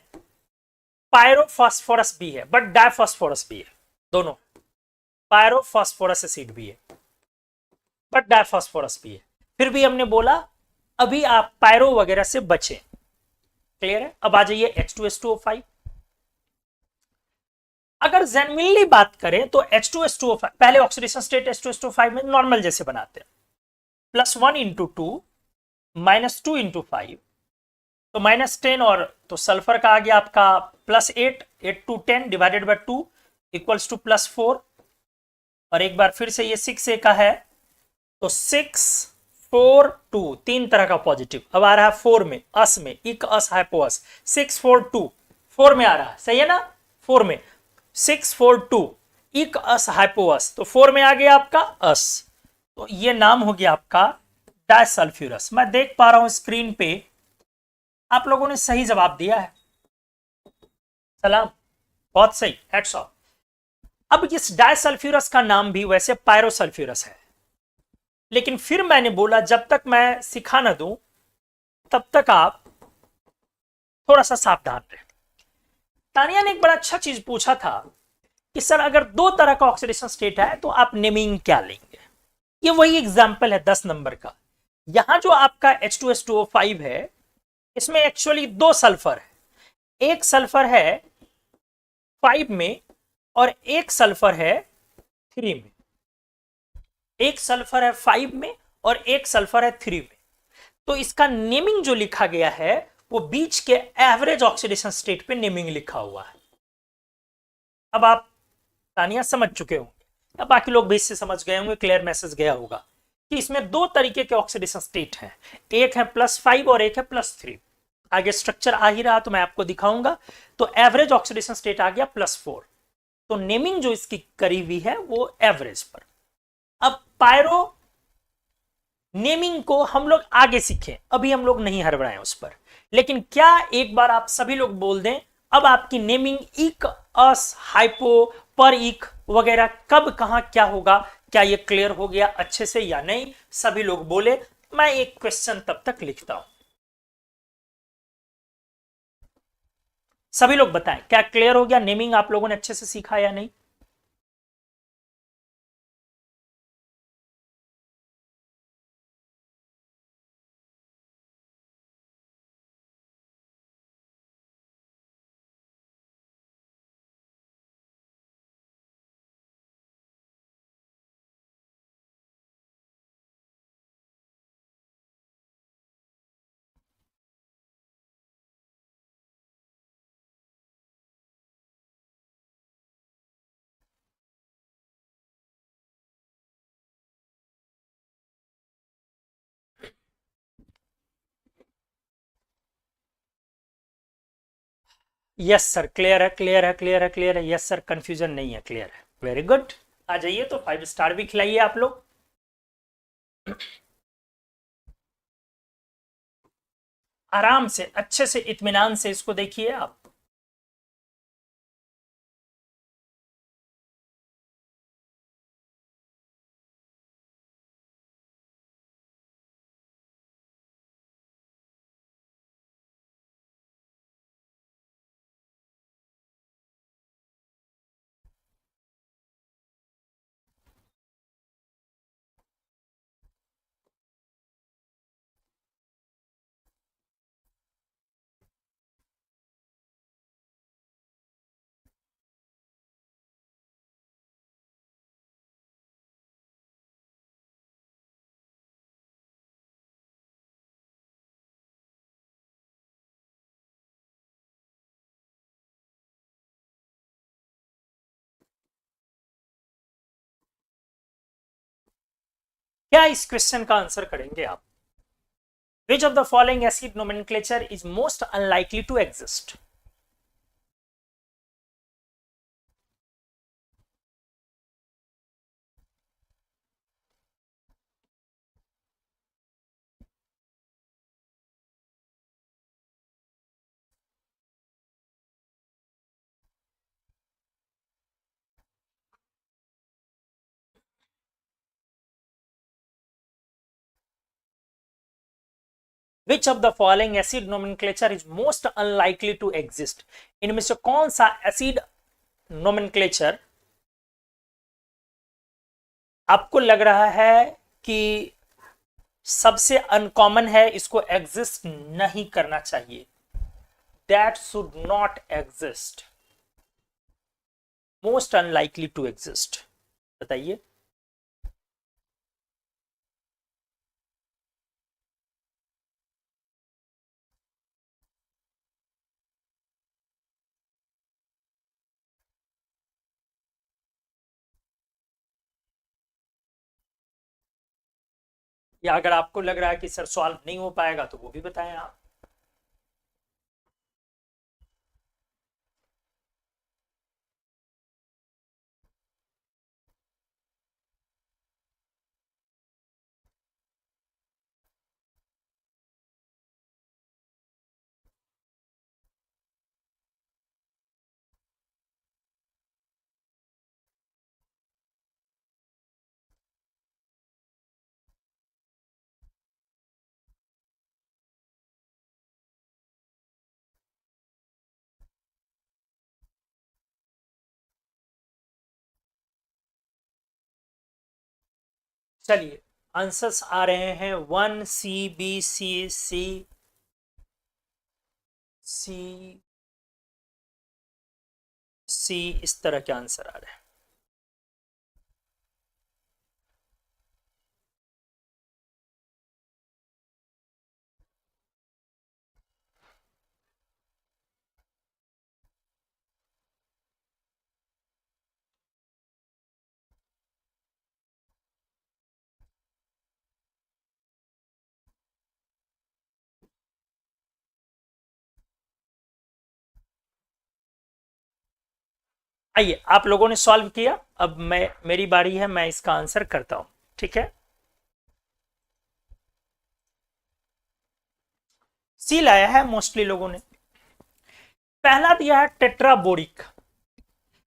पायरोफॉस्फोरस भी है, बट डाइफॉस्फोरस भी है, दोनों, पायरोफॉस्फोरस एसिड भी है बट डाइफॉस्फोरस भी है। फिर भी हमने बोला अभी आप पायरो वगैरह से बचें, क्लियर है। अब आ जाइए H2S2O5। अगर जेनुइनली बात करें तो H2S2O5, पहले ऑक्सीडेशन स्टेट H2S2O5 में नॉर्मल जैसे बनाते हैं, +1 इंटू 2 -2 इंटू 5 तो -10, और तो सल्फर का आ गया आपका +8, 8 to 10 divided by 2 equals to +4, और एक बार फिर से ये 6a का है तो 6 4 2, तीन तरह का पॉजिटिव। अब आ रहा है 4 में, अस में, इक अस हाइपोअस, 6 4 2 4 में आ रहा है, सही है ना, 4 में 6 4 2 इक अस हाइपोअस, तो 4 में आ गया आपका अस, तो ये नाम हो गया आपका डायसल्फ्यूरस। मैं देख पा रहा हूं स्क्रीन पे आप लोगों ने सही जवाब दिया है, सलाम, बहुत सही, हैट्स ऑफ। अब इस डायसल्फ्यूरस का नाम भी वैसे पायरोसल्फ्यूरस है, लेकिन फिर मैंने बोला जब तक मैं सिखा ना दूं तब तक आप थोड़ा सा सावधान रहे। तानिया ने एक बड़ा अच्छा चीज पूछा था कि सर अगर दो तरह का ऑक्सीडेशन स्टेट है तो आप नेमिंग क्या लेंगे। ये वही एग्जाम्पल है 10 नंबर का। यहां जो आपका H2S2O5 है इसमें एक्चुअली दो सल्फर है, एक सल्फर है 5 में और एक सल्फर है 3 में, एक सल्फर है 5 में और एक सल्फर है 3 में। तो इसका नेमिंग जो लिखा गया है वो बीच के एवरेज ऑक्सीडेशन स्टेट पे नेमिंग लिखा हुआ है। अब आप तानिया समझ चुके होंगे या बाकी लोग भी इससे समझ गए होंगे, क्लियर मैसेज गया होगा कि इसमें दो तरीके के ऑक्सीडेशन स्टेट हैं, एक है +5 और एक है +3। आगे स्ट्रक्चर आ ही रहा तो मैं आपको दिखाऊंगा। तो एवरेज ऑक्सीडेशन स्टेट आ गया +4, तो नेमिंग जो इसकी करी हुई है वो एवरेज पर। अब पायरो नेमिंग को हम लोग आगे सीखें, अभी हम लोग नहीं हड़बड़ाएं उस पर, लेकिन क्या एक बार आप सभी लोग बोल दें अब आपकी नेमिंग इक अस हाइपो पर इक वगैरह कब कहां क्या होगा, क्या ये क्लियर हो गया अच्छे से या नहीं, सभी लोग बोले। मैं एक क्वेश्चन तब तक लिखता हूं, सभी लोग बताएं क्या क्लियर हो गया, नेमिंग आप लोगों ने अच्छे से सीखा या नहीं। यस सर, क्लियर है, क्लियर है, क्लियर है, क्लियर है, यस सर, कंफ्यूजन नहीं है, क्लियर है, वेरी गुड। आ जाइए, तो 5 स्टार भी खिलाइए आप लोग। आराम से अच्छे से इत्मीनान से इसको देखिए आप। क्या इस क्वेश्चन का आंसर करेंगे आप? Which of the following acid nomenclature is most unlikely to exist? Which of the following acid nomenclature is most unlikely to exist? इनमें से कौन सा एसिड नोमेनक्लेचर आपको लग रहा है कि सबसे अनकॉमन है, इसको एग्जिस्ट नहीं करना चाहिए, that should not exist, most unlikely to exist? बताइए। या अगर आपको लग रहा है कि सर सॉल्व नहीं हो पाएगा तो वो भी बताएं आप। चलिए आंसर्स आ रहे हैं 1 C B C C इस तरह के आंसर आ रहे हैं। आइए आप लोगों ने सॉल्व किया, अब मेरी बारी है, मैं इसका आंसर करता हूं, ठीक है। सी लाया है मोस्टली लोगों ने। पहला दिया है टेट्राबोरिक।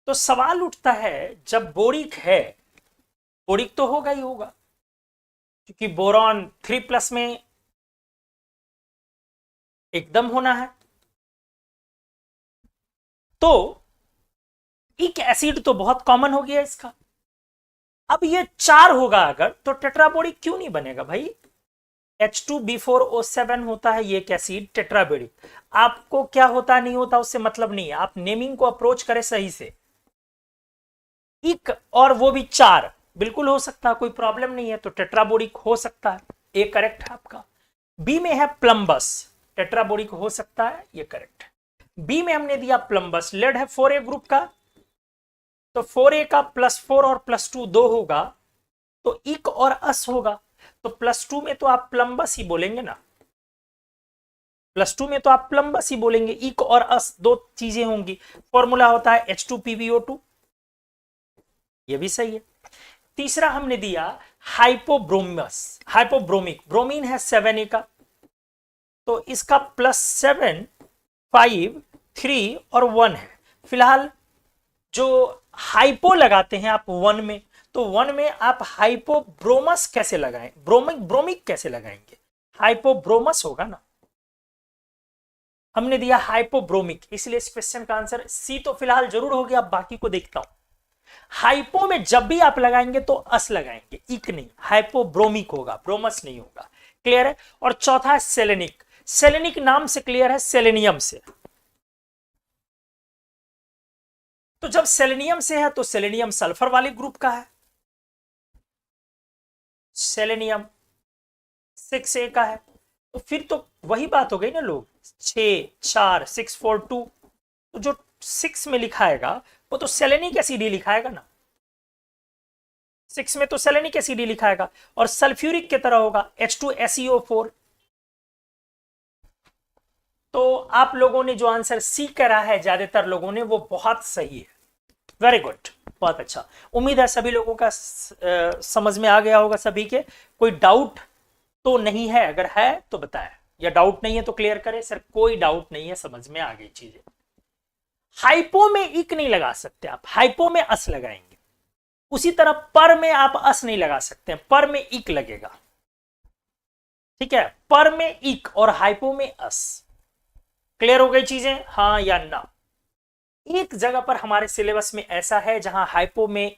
तो सवाल उठता है जब बोरिक है, बोरिक तो होगा ही होगा, क्योंकि बोरॉन 3+ में एकदम होना है। तो एक एसिड तो बहुत कॉमन हो गया इसका। अब ये 4 होगा अगर, तो टेट्राबोरिक क्यों नहीं बनेगा भाई? H2B4O7 होता है ये एक एसिड टेट्राबोरिक। आपको क्या होता नहीं होता उससे मतलब नहीं है, आप नेमिंग को अप्रोच करें सही से। एक और वो भी 4 बिल्कुल हो सकता है, कोई प्रॉब्लम नहीं है, तो टेट्राबोरिक हो सकता है, ए करेक्ट है आपका। बी में है प्लम्बस, टेट्राबोरिक हो सकता है, ये करेक्ट है। बी में हमने दिया प्लम्बस, लेड है 4A ग्रुप का, तो 4A का +4 और +2 2 होगा, तो इक और अस होगा। तो +2 में तो आप प्लम्बस ही बोलेंगे ना, +2 में तो आप प्लम्बस ही बोलेंगे, इक और अस 2 चीजें होंगी। फॉर्मूला होता है H2PbO2, ये भी सही है। तीसरा हमने दिया हाइपोब्रोमस, हाइपोब्रोमिक, ब्रोमीन है 7A का, तो इसका +7 5 3 और 1 है। फिलहाल जो हाइपो लगाते हैं आप 1 में, तो 1 में आप हाइपोब्रोमस कैसे लगाएं, ब्रोमिक कैसे लगाएंगे? हाइपोब्रोमस होगा ना। हमने दिया हाइपोब्रोमिक, इसलिए इस क्वेश्चन का आंसर सी तो फिलहाल जरूर हो गया, बाकी को देखता हूं। हाइपो में जब भी आप लगाएंगे तो अस लगाएंगे, इक नहीं, हाइपोब्रोमिक होगा, ब्रोमस नहीं होगा। क्लियर है? और चौथा है सेलेनिक। सेलेनिक नाम से क्लियर है, सेलेनियम से। तो जब सेलेनियम से है तो सेलेनियम सल्फर वाले ग्रुप का है, सेलेनियम 6A का है, तो फिर तो वही बात हो गई ना लोग, 6 4 6 4 2, तो जो 6 में लिखाएगा वो तो सेलेनिक एसिड ही लिखाएगा ना, 6 में तो सेलेनिक एसिड ही लिखाएगा। और सल्फ्यूरिक की तरह होगा H2SeO4। तो आप लोगों ने जो आंसर सी करा है ज्यादातर लोगों ने, वो बहुत सही है, वेरी गुड, बहुत अच्छा। उम्मीद है सभी लोगों का समझ में आ गया होगा सभी के। कोई डाउट तो नहीं है? अगर है तो बताएं, या डाउट नहीं है तो क्लियर करें, सर कोई डाउट नहीं है, समझ में आ गई चीजें। हाइपो में इक नहीं लगा सकते आप, हाइपो में अस लगाएंगे। उसी तरह पर में आप अस नहीं लगा सकते, पर में इक लगेगा, ठीक है, पर में इक और हाइपो में अस। क्लियर हो गई चीजें, हाँ या ना? एक जगह पर हमारे सिलेबस में ऐसा है जहां हाइपो में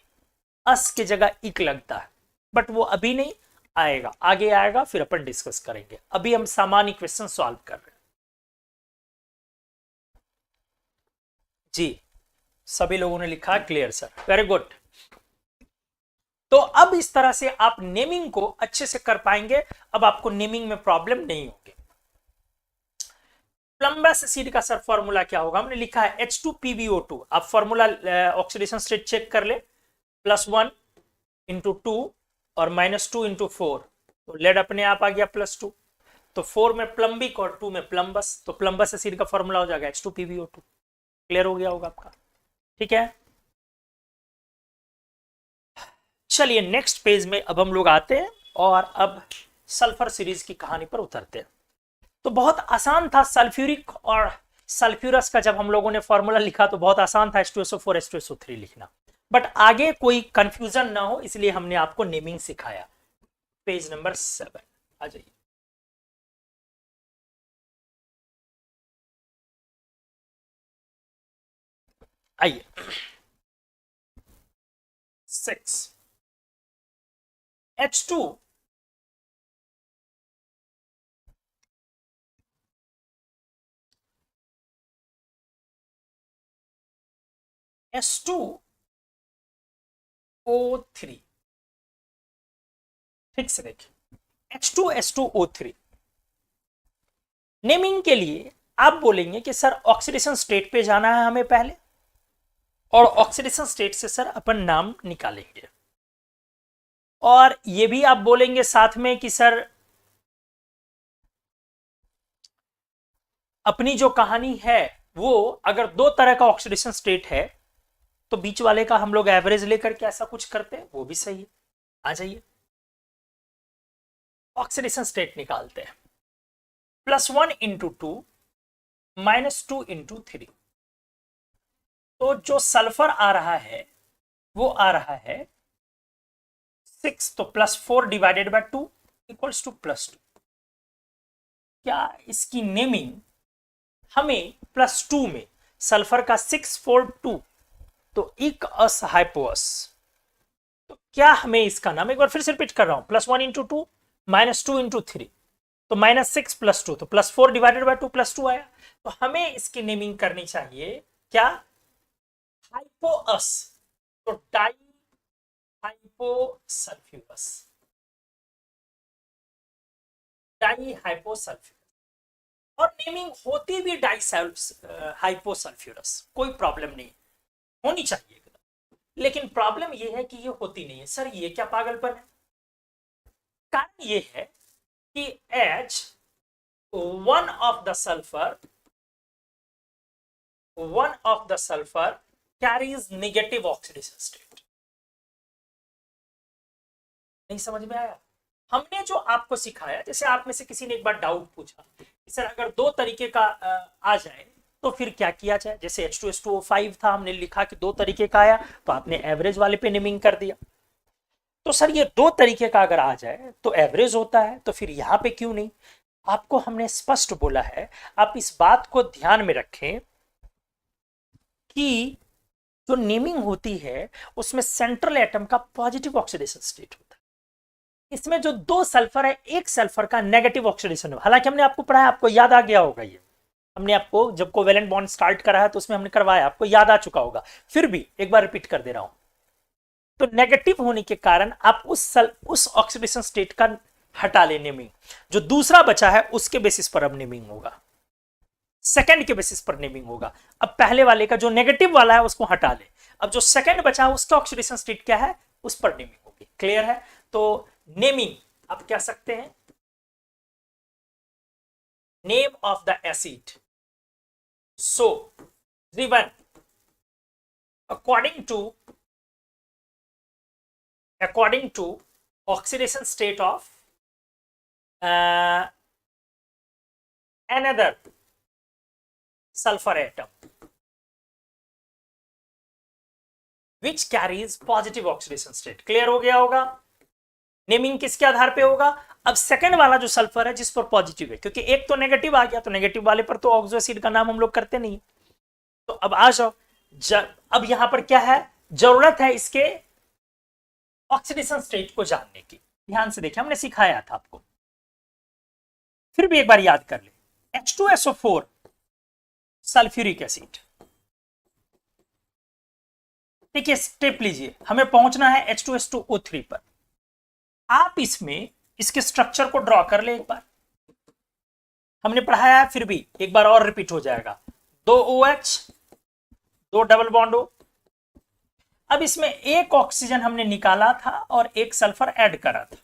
अस की जगह इक लगता है, बट वो अभी नहीं आएगा, आगे आएगा, फिर अपन डिस्कस करेंगे। अभी हम सामान्य क्वेश्चन सॉल्व कर रहे हैं। जी सभी लोगों ने लिखा क्लियर सर, वेरी गुड। तो अब इस तरह से आप नेमिंग को अच्छे से कर पाएंगे, अब आपको नेमिंग में प्रॉब्लम नहीं होगी। प्लम्बस एसिड का सर फॉर्मूला क्या होगा? हमने लिखा है H2PbO2, आप फॉर्मूला ऑक्सीडेशन स्टेट चेक कर ले, +1 × 2 और -2 × 4, तो लेड अपने आप आ गया +2, तो 4 में प्लम्बिक और 2 में प्लम्बस, तो प्लम्बस एसिड का फॉर्मूला हो जाएगा H2PbO2। क्लियर हो गया होगा आपका, ठीक है। चलिए नेक्स्ट पेज में अब हम लोग आते हैं और अब सल्फर सीरीज की कहानी पर उतरते हैं। तो बहुत आसान था, सल्फ्यूरिक और सल्फ्यूरस का जब हम लोगों ने फॉर्मूला लिखा तो बहुत आसान था H2SO4 H2SO3 लिखना, बट आगे कोई कंफ्यूजन ना हो इसलिए हमने आपको नेमिंग सिखाया। पेज नंबर 7 आ जाइए। आइए 6 H2 H2O3, ठीक से देखिए H2SO3 नेमिंग के लिए आप बोलेंगे कि सर ऑक्सीडेशन स्टेट पे जाना है हमें पहले, और ऑक्सीडेशन स्टेट से सर अपन नाम निकालेंगे, और ये भी आप बोलेंगे साथ में कि सर अपनी जो कहानी है वो अगर दो तरह का ऑक्सीडेशन स्टेट है तो बीच वाले का हम लोग एवरेज लेकर के ऐसा कुछ करते हैं, वो भी सही है। आ जाइए ऑक्सीडेशन स्टेट निकालते हैं। +1 × 2 -2 × 3, तो जो सल्फर आ रहा है वो आ रहा है 6, तो +4 डिवाइडेड बाय 2 इक्वल्स टू +2। क्या इसकी नेमिंग हमें +2 में सल्फर का 6 4 2, तो इक अस हाइपोअस, तो क्या हमें इसका नाम, एक बार फिर से रिपीट कर रहा हूं, +1 × 2 -2 × 3, तो -6 +2, तो +4 डिवाइडेड बाय 2 +2 आया। तो हमें इसकी नेमिंग करनी चाहिए क्या, हाइपोअस, तो डाई हाइपोसल्फ्यूरस, डाई हाइपोसल्फ्यूरस, और नेमिंग होती भी डाई हाइपोसल्फ्यूरस, कोई प्रॉब्लम नहीं, होनी चाहिए एकदम, लेकिन प्रॉब्लम ये है कि ये होती नहीं है। सर ये क्या पागलपन है, कारण ये है कि H one of the sulfur carries negative oxidation state। नहीं समझ में आया? हमने जो आपको सिखाया, जैसे आप में से किसी ने एक बार डाउट पूछा कि सर अगर दो तरीके का आ जाए तो फिर क्या किया जाए, जैसे H2SO5 था, हमने लिखा कि दो तरीके का आया तो आपने एवरेज वाले पे नेमिंग कर दिया। तो सर ये दो तरीके का अगर आ जाए तो एवरेज होता है, तो फिर यहां पे क्यों नहीं? आपको हमने स्पष्ट बोला है, आप इस बात को ध्यान में रखें कि जो नेमिंग होती है उसमें सेंट्रल एटम का पॉजिटिव ऑक्सीडेशन स्टेट होता है। इसमें जो दो सल्फर है, एक सल्फर का नेगेटिव ऑक्सीडेशन है, हालांकि हमने आपको पढ़ाया, आपको याद आ गया होगा, ये हमने आपको जब कोवेलेंट बॉन्ड स्टार्ट करा है तो उसमें हमने करवाया, आपको याद आ चुका होगा, फिर भी एक बार रिपीट कर दे रहा हूं। तो नेगेटिव होने के कारण आप उस ऑक्सीडेशन स्टेट का हटा ले नेमिंग, जो दूसरा बचा है उसके बेसिस पर अब नेमिंग होगा, सेकंड के बेसिस पर नेमिंग होगा। अब पहले वाले का जो नेगेटिव वाला है उसको हटा ले, अब जो सेकंड बचा है उसका ऑक्सीडेशन स्टेट क्या है उस पर नेमिंग होगी। क्लियर है? तो नेमिंग आप कह सकते हैं name of the acid, so given according to oxidation state of another sulfur atom which carries positive oxidation state। Clear हो गया होगा? नेमिंग किसके आधार पे होगा? अब सेकंड वाला जो सल्फर है जिस पर पॉजिटिव है, क्योंकि एक तो नेगेटिव आ गया तो नेगेटिव वाले पर तो ऑक्सो एसिड का नाम हम लोग करते नहीं। तो अब आ जाओ, अब यहां पर क्या है, जरूरत है इसके ऑक्सीडेशन स्टेट को जानने की। ध्यान से देखिए, हमने सिखाया था आपको, फिर भी एक बार याद कर ले। H2SO4 सल्फ्यूरिक एसिड, देखिए स्टेप लीजिए, हमें पहुंचना है H2SO3 पर। आप इसमें इसके स्ट्रक्चर को ड्रॉ कर ले एक बार, हमने पढ़ाया है फिर भी एक बार और रिपीट हो जाएगा। 2 OH 2 डबल बॉन्ड O। अब इसमें एक ऑक्सीजन हमने निकाला था और एक सल्फर ऐड करा था,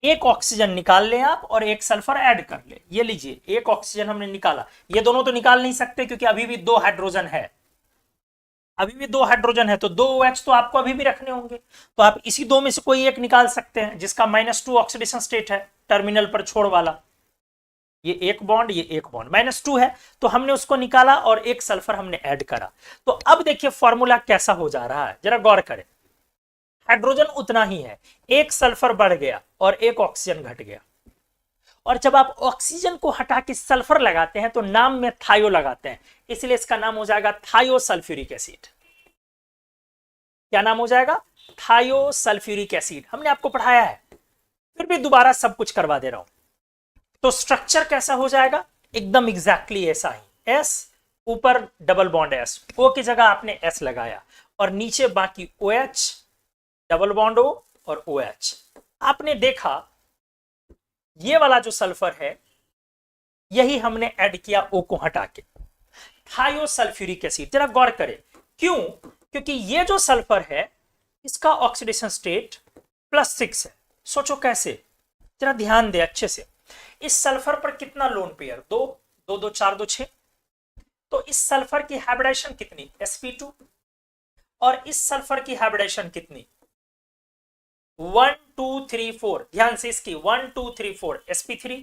एक ऑक्सीजन निकाल लें आप और एक सल्फर ऐड कर ले। ये लीजिए, एक ऑक्सीजन हमने निकाला, ये दोनों तो निकाल नहीं सकते क्योंकि अभी भी दो हाइड्रोजन है, अभी भी दो हाइड्रोजन है, तो दो OH तो आपको अभी भी रखने होंगे, तो आप इसी दो में से कोई एक निकाल सकते हैं जिसका -2 ऑक्सीडेशन स्टेट है, टर्मिनल पर छोड़ वाला। ये एक बॉन्ड, ये एक बॉन्ड, -2 है, तो हमने उसको निकाला और एक सल्फर हमने ऐड करा। तो अब देखिए फॉर्मूला कैसा हो जा रहा है, जरा गौर करें। हाइड्रोजन उतना ही है, एक सल्फर बढ़ गया और एक ऑक्सीजन घट गया, और जब आप ऑक्सीजन को हटा के सल्फर लगाते हैं तो नाम में थायो लगाते हैं, इसलिए इसका नाम हो जाएगा थायोसल्फ्यूरिक एसिड। क्या नाम हो जाएगा? थायोसल्फ्यूरिक एसिड। हमने आपको पढ़ाया है, फिर भी दोबारा सब कुछ करवा दे रहा हूं। तो स्ट्रक्चर कैसा हो जाएगा? एकदम एग्जैक्टली ऐसा ही, S ऊपर डबल बॉन्ड S, O की जगह आपने S लगाया, और नीचे बाकी OH, डबल बॉन्ड O और OH। आपने देखा ये वाला जो सल्फर है यही हमने ऐड किया O को हटा के, थायोसल्फ्यूरिक एसिड। जरा गौर करें, क्यों? क्योंकि ये जो सल्फर है इसका ऑक्सीडेशन स्टेट +6 है। सोचो कैसे, जरा ध्यान दे अच्छे से। इस सल्फर पर कितना लोन पेयर? 2 2 2 4 2 6। तो इस सल्फर की हाइब्रिडाइजेशन कितनी? sp2। और इस सल्फर की हाइब्रिडाइजेशन कितनी? 1 2 3 4। ध्यान से इसकी 1 2 3 4 sp3।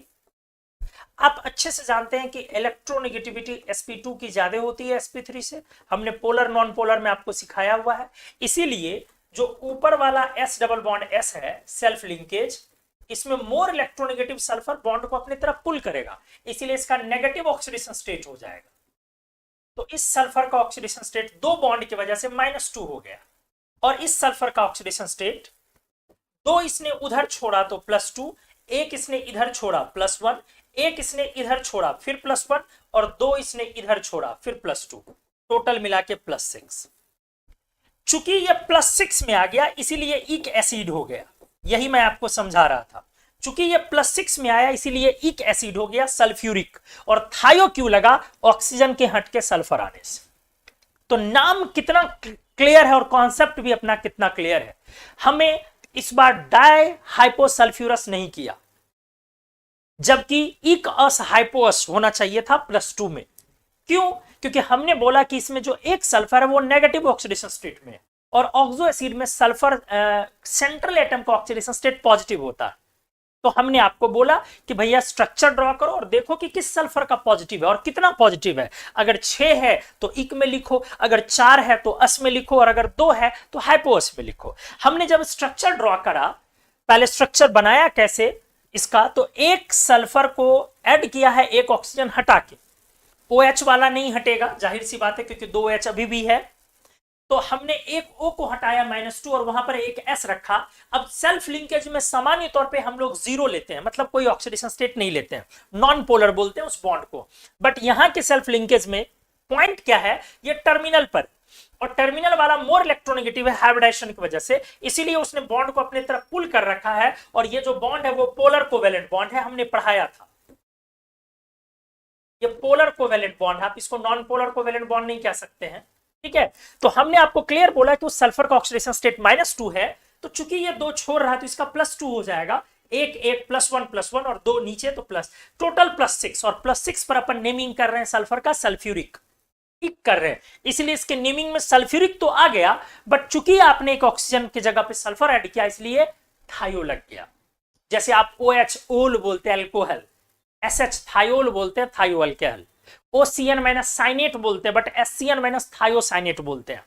आप अच्छे से जानते हैं कि इलेक्ट्रोनेगेटिविटी sp2 की ज्यादा होती है sp3 से, हमने पोलर नॉन पोलर में आपको सिखाया हुआ है। इसीलिए जो ऊपर वाला S डबल बॉन्ड S है, सेल्फ लिंकेज, इसमें मोर इलेक्ट्रोनेगेटिव सल्फर बॉन्ड को अपनी तरफ पुल करेगा, इसीलिए इसका नेगेटिव ऑक्सीडेशन स्टेट हो जाएगा। तो इस सल्फर का ऑक्सीडेशन स्टेट दो बॉन्ड की वजह से -2 हो गया, और इस सल्फर का ऑक्सीडेशन स्टेट दो इसने उधर छोड़ा तो +2, एक इसने इधर छोड़ा +1, एक इसने इधर छोड़ा फिर +1, और दो इसने इधर छोड़ा फिर +2, टोटल मिला के +6। चूंकि ये +6 में आ गया इसीलिए इक एसिड हो गया, यही मैं आपको समझा रहा था। चूंकि ये +6 में आया इसीलिए इक एसिड हो गया सल्फ्यूरिक, और थायो क्यों लगा? ऑक्सीजन के हट के सल्फर आने से। तो नाम कितना क्लियर है और कॉन्सेप्ट भी अपना कितना क्लियर है। हमें इस बार डाई हाइपोसल्फ्यूरस नहीं किया, जबकि इक अस हाइपोअस होना चाहिए था +2 में। क्यों? क्योंकि हमने बोला कि इसमें जो एक सल्फर है वो नेगेटिव ऑक्सीडेशन स्टेट में है, और ऑक्सो एसिड में सल्फर सेंट्रल एटम का ऑक्सीडेशन स्टेट पॉजिटिव होता है। तो हमने आपको बोला कि भैया स्ट्रक्चर ड्रॉ करो और देखो कि किस सल्फर का पॉजिटिव है और कितना पॉजिटिव है। अगर 6 है तो इक में लिखो, अगर 4 है तो अस में लिखो, और अगर 2 है तो हाइपोअस में लिखो। हमने जब स्ट्रक्चर ड्रॉ करा, पहले स्ट्रक्चर बनाया कैसे इसका, तो एक सल्फर को ऐड किया है एक ऑक्सीजन हटा के, OH वाला नहीं हटेगा, जाहिर सी बात है क्योंकि 2 OH अभी भी है। तो हमने एक O को हटाया -2 और वहां पर एक S रखा। अब सेल्फ लिंकेज में सामान्य तौर पे हम लोग 0 लेते हैं, मतलब कोई ऑक्सीडेशन स्टेट नहीं लेते हैं, नॉन पोलर बोलते हैं उस बॉन्ड को। बट यहां के सेल्फ लिंकेज में पॉइंट क्या है, ये टर्मिनल पर, और टर्मिनल वाला मोर इलेक्ट्रोनेगेटिव है हाइब्रिडाइजेशन की वजह से, इसीलिए उसने बॉन्ड को अपनी तरफ पुल कर रखा है। और ये जो बॉन्ड है वो पोलर कोवेलेंट बॉन्ड है, हमने पढ़ाया था। ये पोलर कोवेलेंट बॉन्ड है, आप इसको नॉन पोलर कोवेलेंट बॉन्ड नहीं कह सकते हैं, ठीक है। तो हमने आपको क्लियर बोला कि उस सल्फर का ऑक्सीडेशन स्टेट -2 है, तो चूंकि ये 2 छोड़ रहा है तो इसका +2 हो जाएगा, एक एक +1 और 2 नीचे तो प्लस, टोटल +6। और +6 पर अपन नेमिंग कर रहे हैं सल्फर का सल्फ्यूरिक, ठीक कर रहे हैं, इसलिए इसके नेमिंग में सल्फ्यूरिक तो आ गया, बट चूंकि आपने एक ऑक्सीजन की जगह पे सल्फर ऐड किया इसलिए थायो लग गया। जैसे आप OH ओल बोलते हैं अल्कोहल, SH थायोल बोलते हैं थायो अल्कोहल, OCN- साइनेट बोलते हैं, बट SCN- थायोसाइनेट बोलते हैं।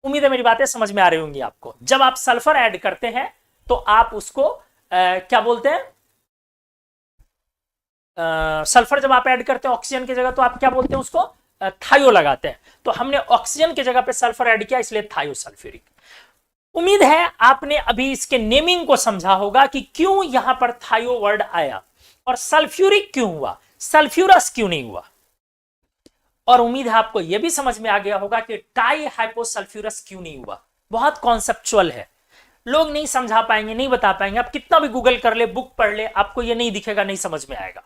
उम्मीद है मेरी बातें समझ में आ रही होंगी आपको। जब आप सल्फर ऐड करते हैं तो आप उसको क्या बोलते हैं, सल्फर जब आप ऐड करते हैं ऑक्सीजन की जगह तो आप क्या बोलते हैं उसको, थायो लगाते हैं। तो हमने ऑक्सीजन की जगह पे सल्फर ऐड किया इसलिए थायोसल्फ्यूरिक। उम्मीद है आपने अभी इसके नेमिंग को समझा होगा कि क्यों यहां पर थायो वर्ड आया और सल्फ्यूरिक क्यों हुआ, सल्फ्यूरस क्यों नहीं हुआ। और उम्मीद है आपको यह भी समझ में आ गया होगा कि टाई हाइपोसल्फ्यूरस क्यों नहीं हुआ। बहुत कॉन्सेप्चुअल है, लोग नहीं समझा पाएंगे, नहीं बता पाएंगे, आप कितना भी गूगल कर ले, बुक पढ़ ले, आपको यह नहीं दिखेगा, नहीं समझ में आएगा।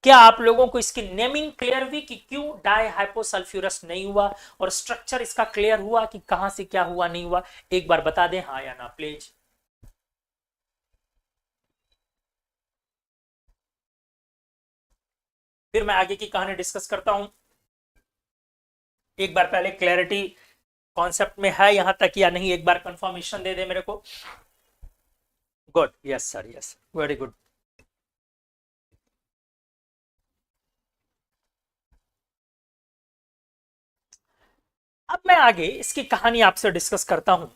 क्या आप लोगों को इसकी नेमिंग क्लियर हुई कि क्यों डाई हाइपोसल्फ्यूरस नहीं हुआ, और स्ट्रक्चर इसका क्लियर हुआ कि कहां से क्या हुआ नहीं हुआ? एक बार बता दें हाँ या ना प्लीज। फिर मैं आगे की कहानी डिस्कस करता हूं। एक बार पहले क्लैरिटी कॉन्सेप्ट में है यहां तक या नहीं, एक बार कंफर्मेशन दे दे मेरे को। Good, yes sir, yes, very good. अब मैं आगे इसकी कहानी आपसे डिस्कस करता हूं।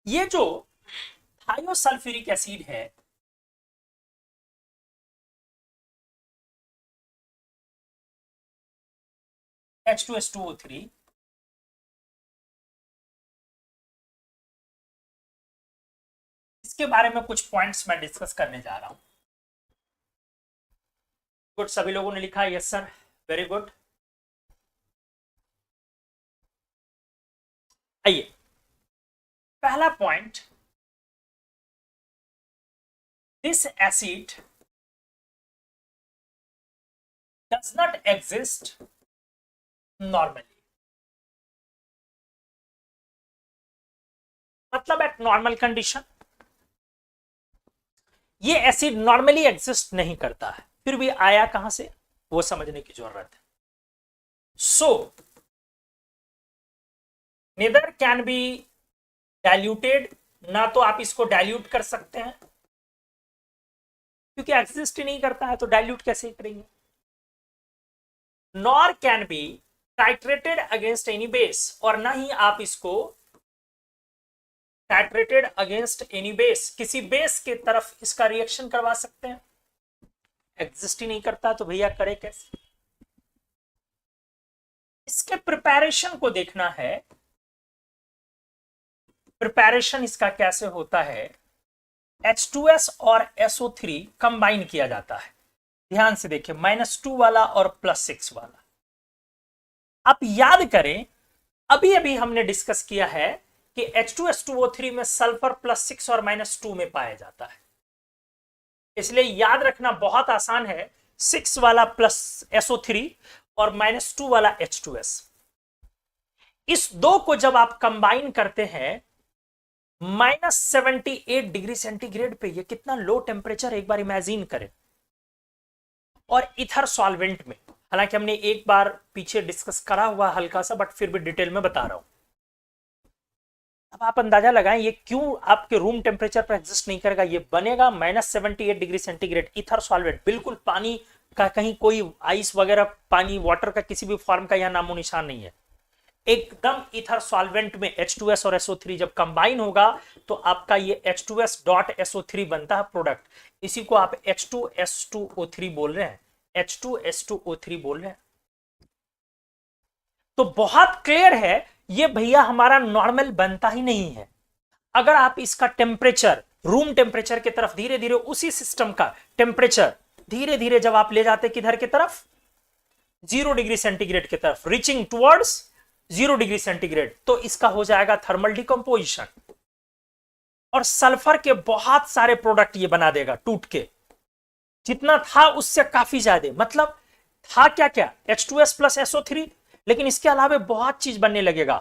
ये जो थायोसल्फ्यूरिक एसिड है, H2S2O3, इसके बारे में कुछ पॉइंट्स मैं डिस्कस करने जा रहा हूं। गुड, सभी लोगों ने लिखा यस सर, वेरी गुड। आइए, पहला point, this acid does not exist normally. मतलब एट नॉर्मल कंडीशन ये एसिड नॉर्मली एग्जिस्ट नहीं करता है, फिर भी आया कहां से वो समझने की जरूरत है। सो नेदर कैन बी डाइल्यूटेड, ना तो आप इसको डाइल्यूट कर सकते हैं क्योंकि एग्जिस्ट ही नहीं करता है, तो डाइल्यूट कैसे करेंगे। Nor can be titrated against any base, और ना ही आप इसको टाइट्रेटेड अगेंस्ट एनी बेस, किसी बेस के तरफ इसका रिएक्शन करवा सकते हैं। एग्जिस्ट ही नहीं करता तो भैया करे कैसे। इसके प्रिपरेशन को देखना है, प्रिपरेशन इसका कैसे होता है। H2S और SO3 कंबाइन किया जाता है। ध्यान से देखिए, -2 वाला और +6 वाला। आप याद करें, अभी अभी हमने डिस्कस किया है कि H2S2O3 में सल्फर +6 और -2 में पाया जाता है, इसलिए याद रखना बहुत आसान है। 6 वाला प्लस SO3 और -2 वाला H2S, इस दो को जब आप कंबाइन करते हैं -78 डिग्री सेंटीग्रेड पे, ये कितना लो टेम्परेचर एक बार इमेजिन करें। और इथर सॉल्वेंट में, हालांकि हमने एक बार पीछे डिस्कस करा हुआ हल्का सा, बट फिर भी डिटेल में बता रहा हूं। अब आप अंदाजा लगाएं ये क्यों आपके रूम टेम्परेचर पर एग्जिस्ट नहीं करेगा। ये बनेगा -78 डिग्री सेंटीग्रेड, इथर सॉल्वेंट, बिल्कुल पानी का कहीं कोई आइस वगैरह, पानी वाटर का किसी भी फॉर्म का यहां नामो निशान नहीं है। एकदम इथर सॉल्वेंट में H2S और SO3 जब कंबाइन होगा तो आपका ये H2S.SO3 बनता है प्रोडक्ट। इसी को आप H2S2O3 बोल रहे हैं, H2S2O3 बोल रहे हैं। तो बहुत क्लियर है, ये भैया हमारा नॉर्मल बनता ही नहीं है। अगर आप इसका टेम्परेचर रूम टेम्परेचर की तरफ धीरे धीरे, उसी सिस्टम का टेम्परेचर धीरे धीरे जब आप ले जाते किधर की तरफ, 0 डिग्री सेंटीग्रेड की तरफ, रीचिंग टुवर्ड्स 0 डिग्री सेंटीग्रेड, तो इसका हो जाएगा थर्मल डिकम्पोजिशन और सल्फर के बहुत सारे प्रोडक्ट ये बना देगा टूट के। जितना था उससे काफी ज्यादा, मतलब था क्या क्या, H2S प्लस SO3, लेकिन इसके अलावा बहुत चीज बनने लगेगा।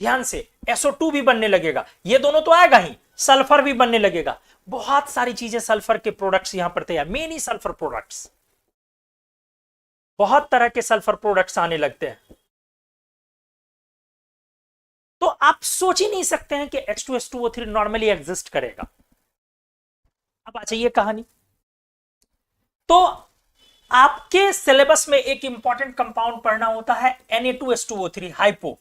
ध्यान से, SO2 भी बनने लगेगा, ये दोनों तो आएगा ही, सल्फर भी बनने लगेगा। बहुत सारी चीजें सल्फर के प्रोडक्ट्स यहां पर तैयार, मेनी सल्फर प्रोडक्ट्स, बहुत तरह के सल्फर प्रोडक्ट्स आने लगते हैं। तो आप सोच ही नहीं सकते हैं कि H2S2O3 नॉर्मली एग्जिस्ट करेगा। अब आ जाइए कहानी। तो आपके सिलेबस में एक इंपॉर्टेंट कंपाउंड पढ़ना होता है Na2S2O3, हाइपो,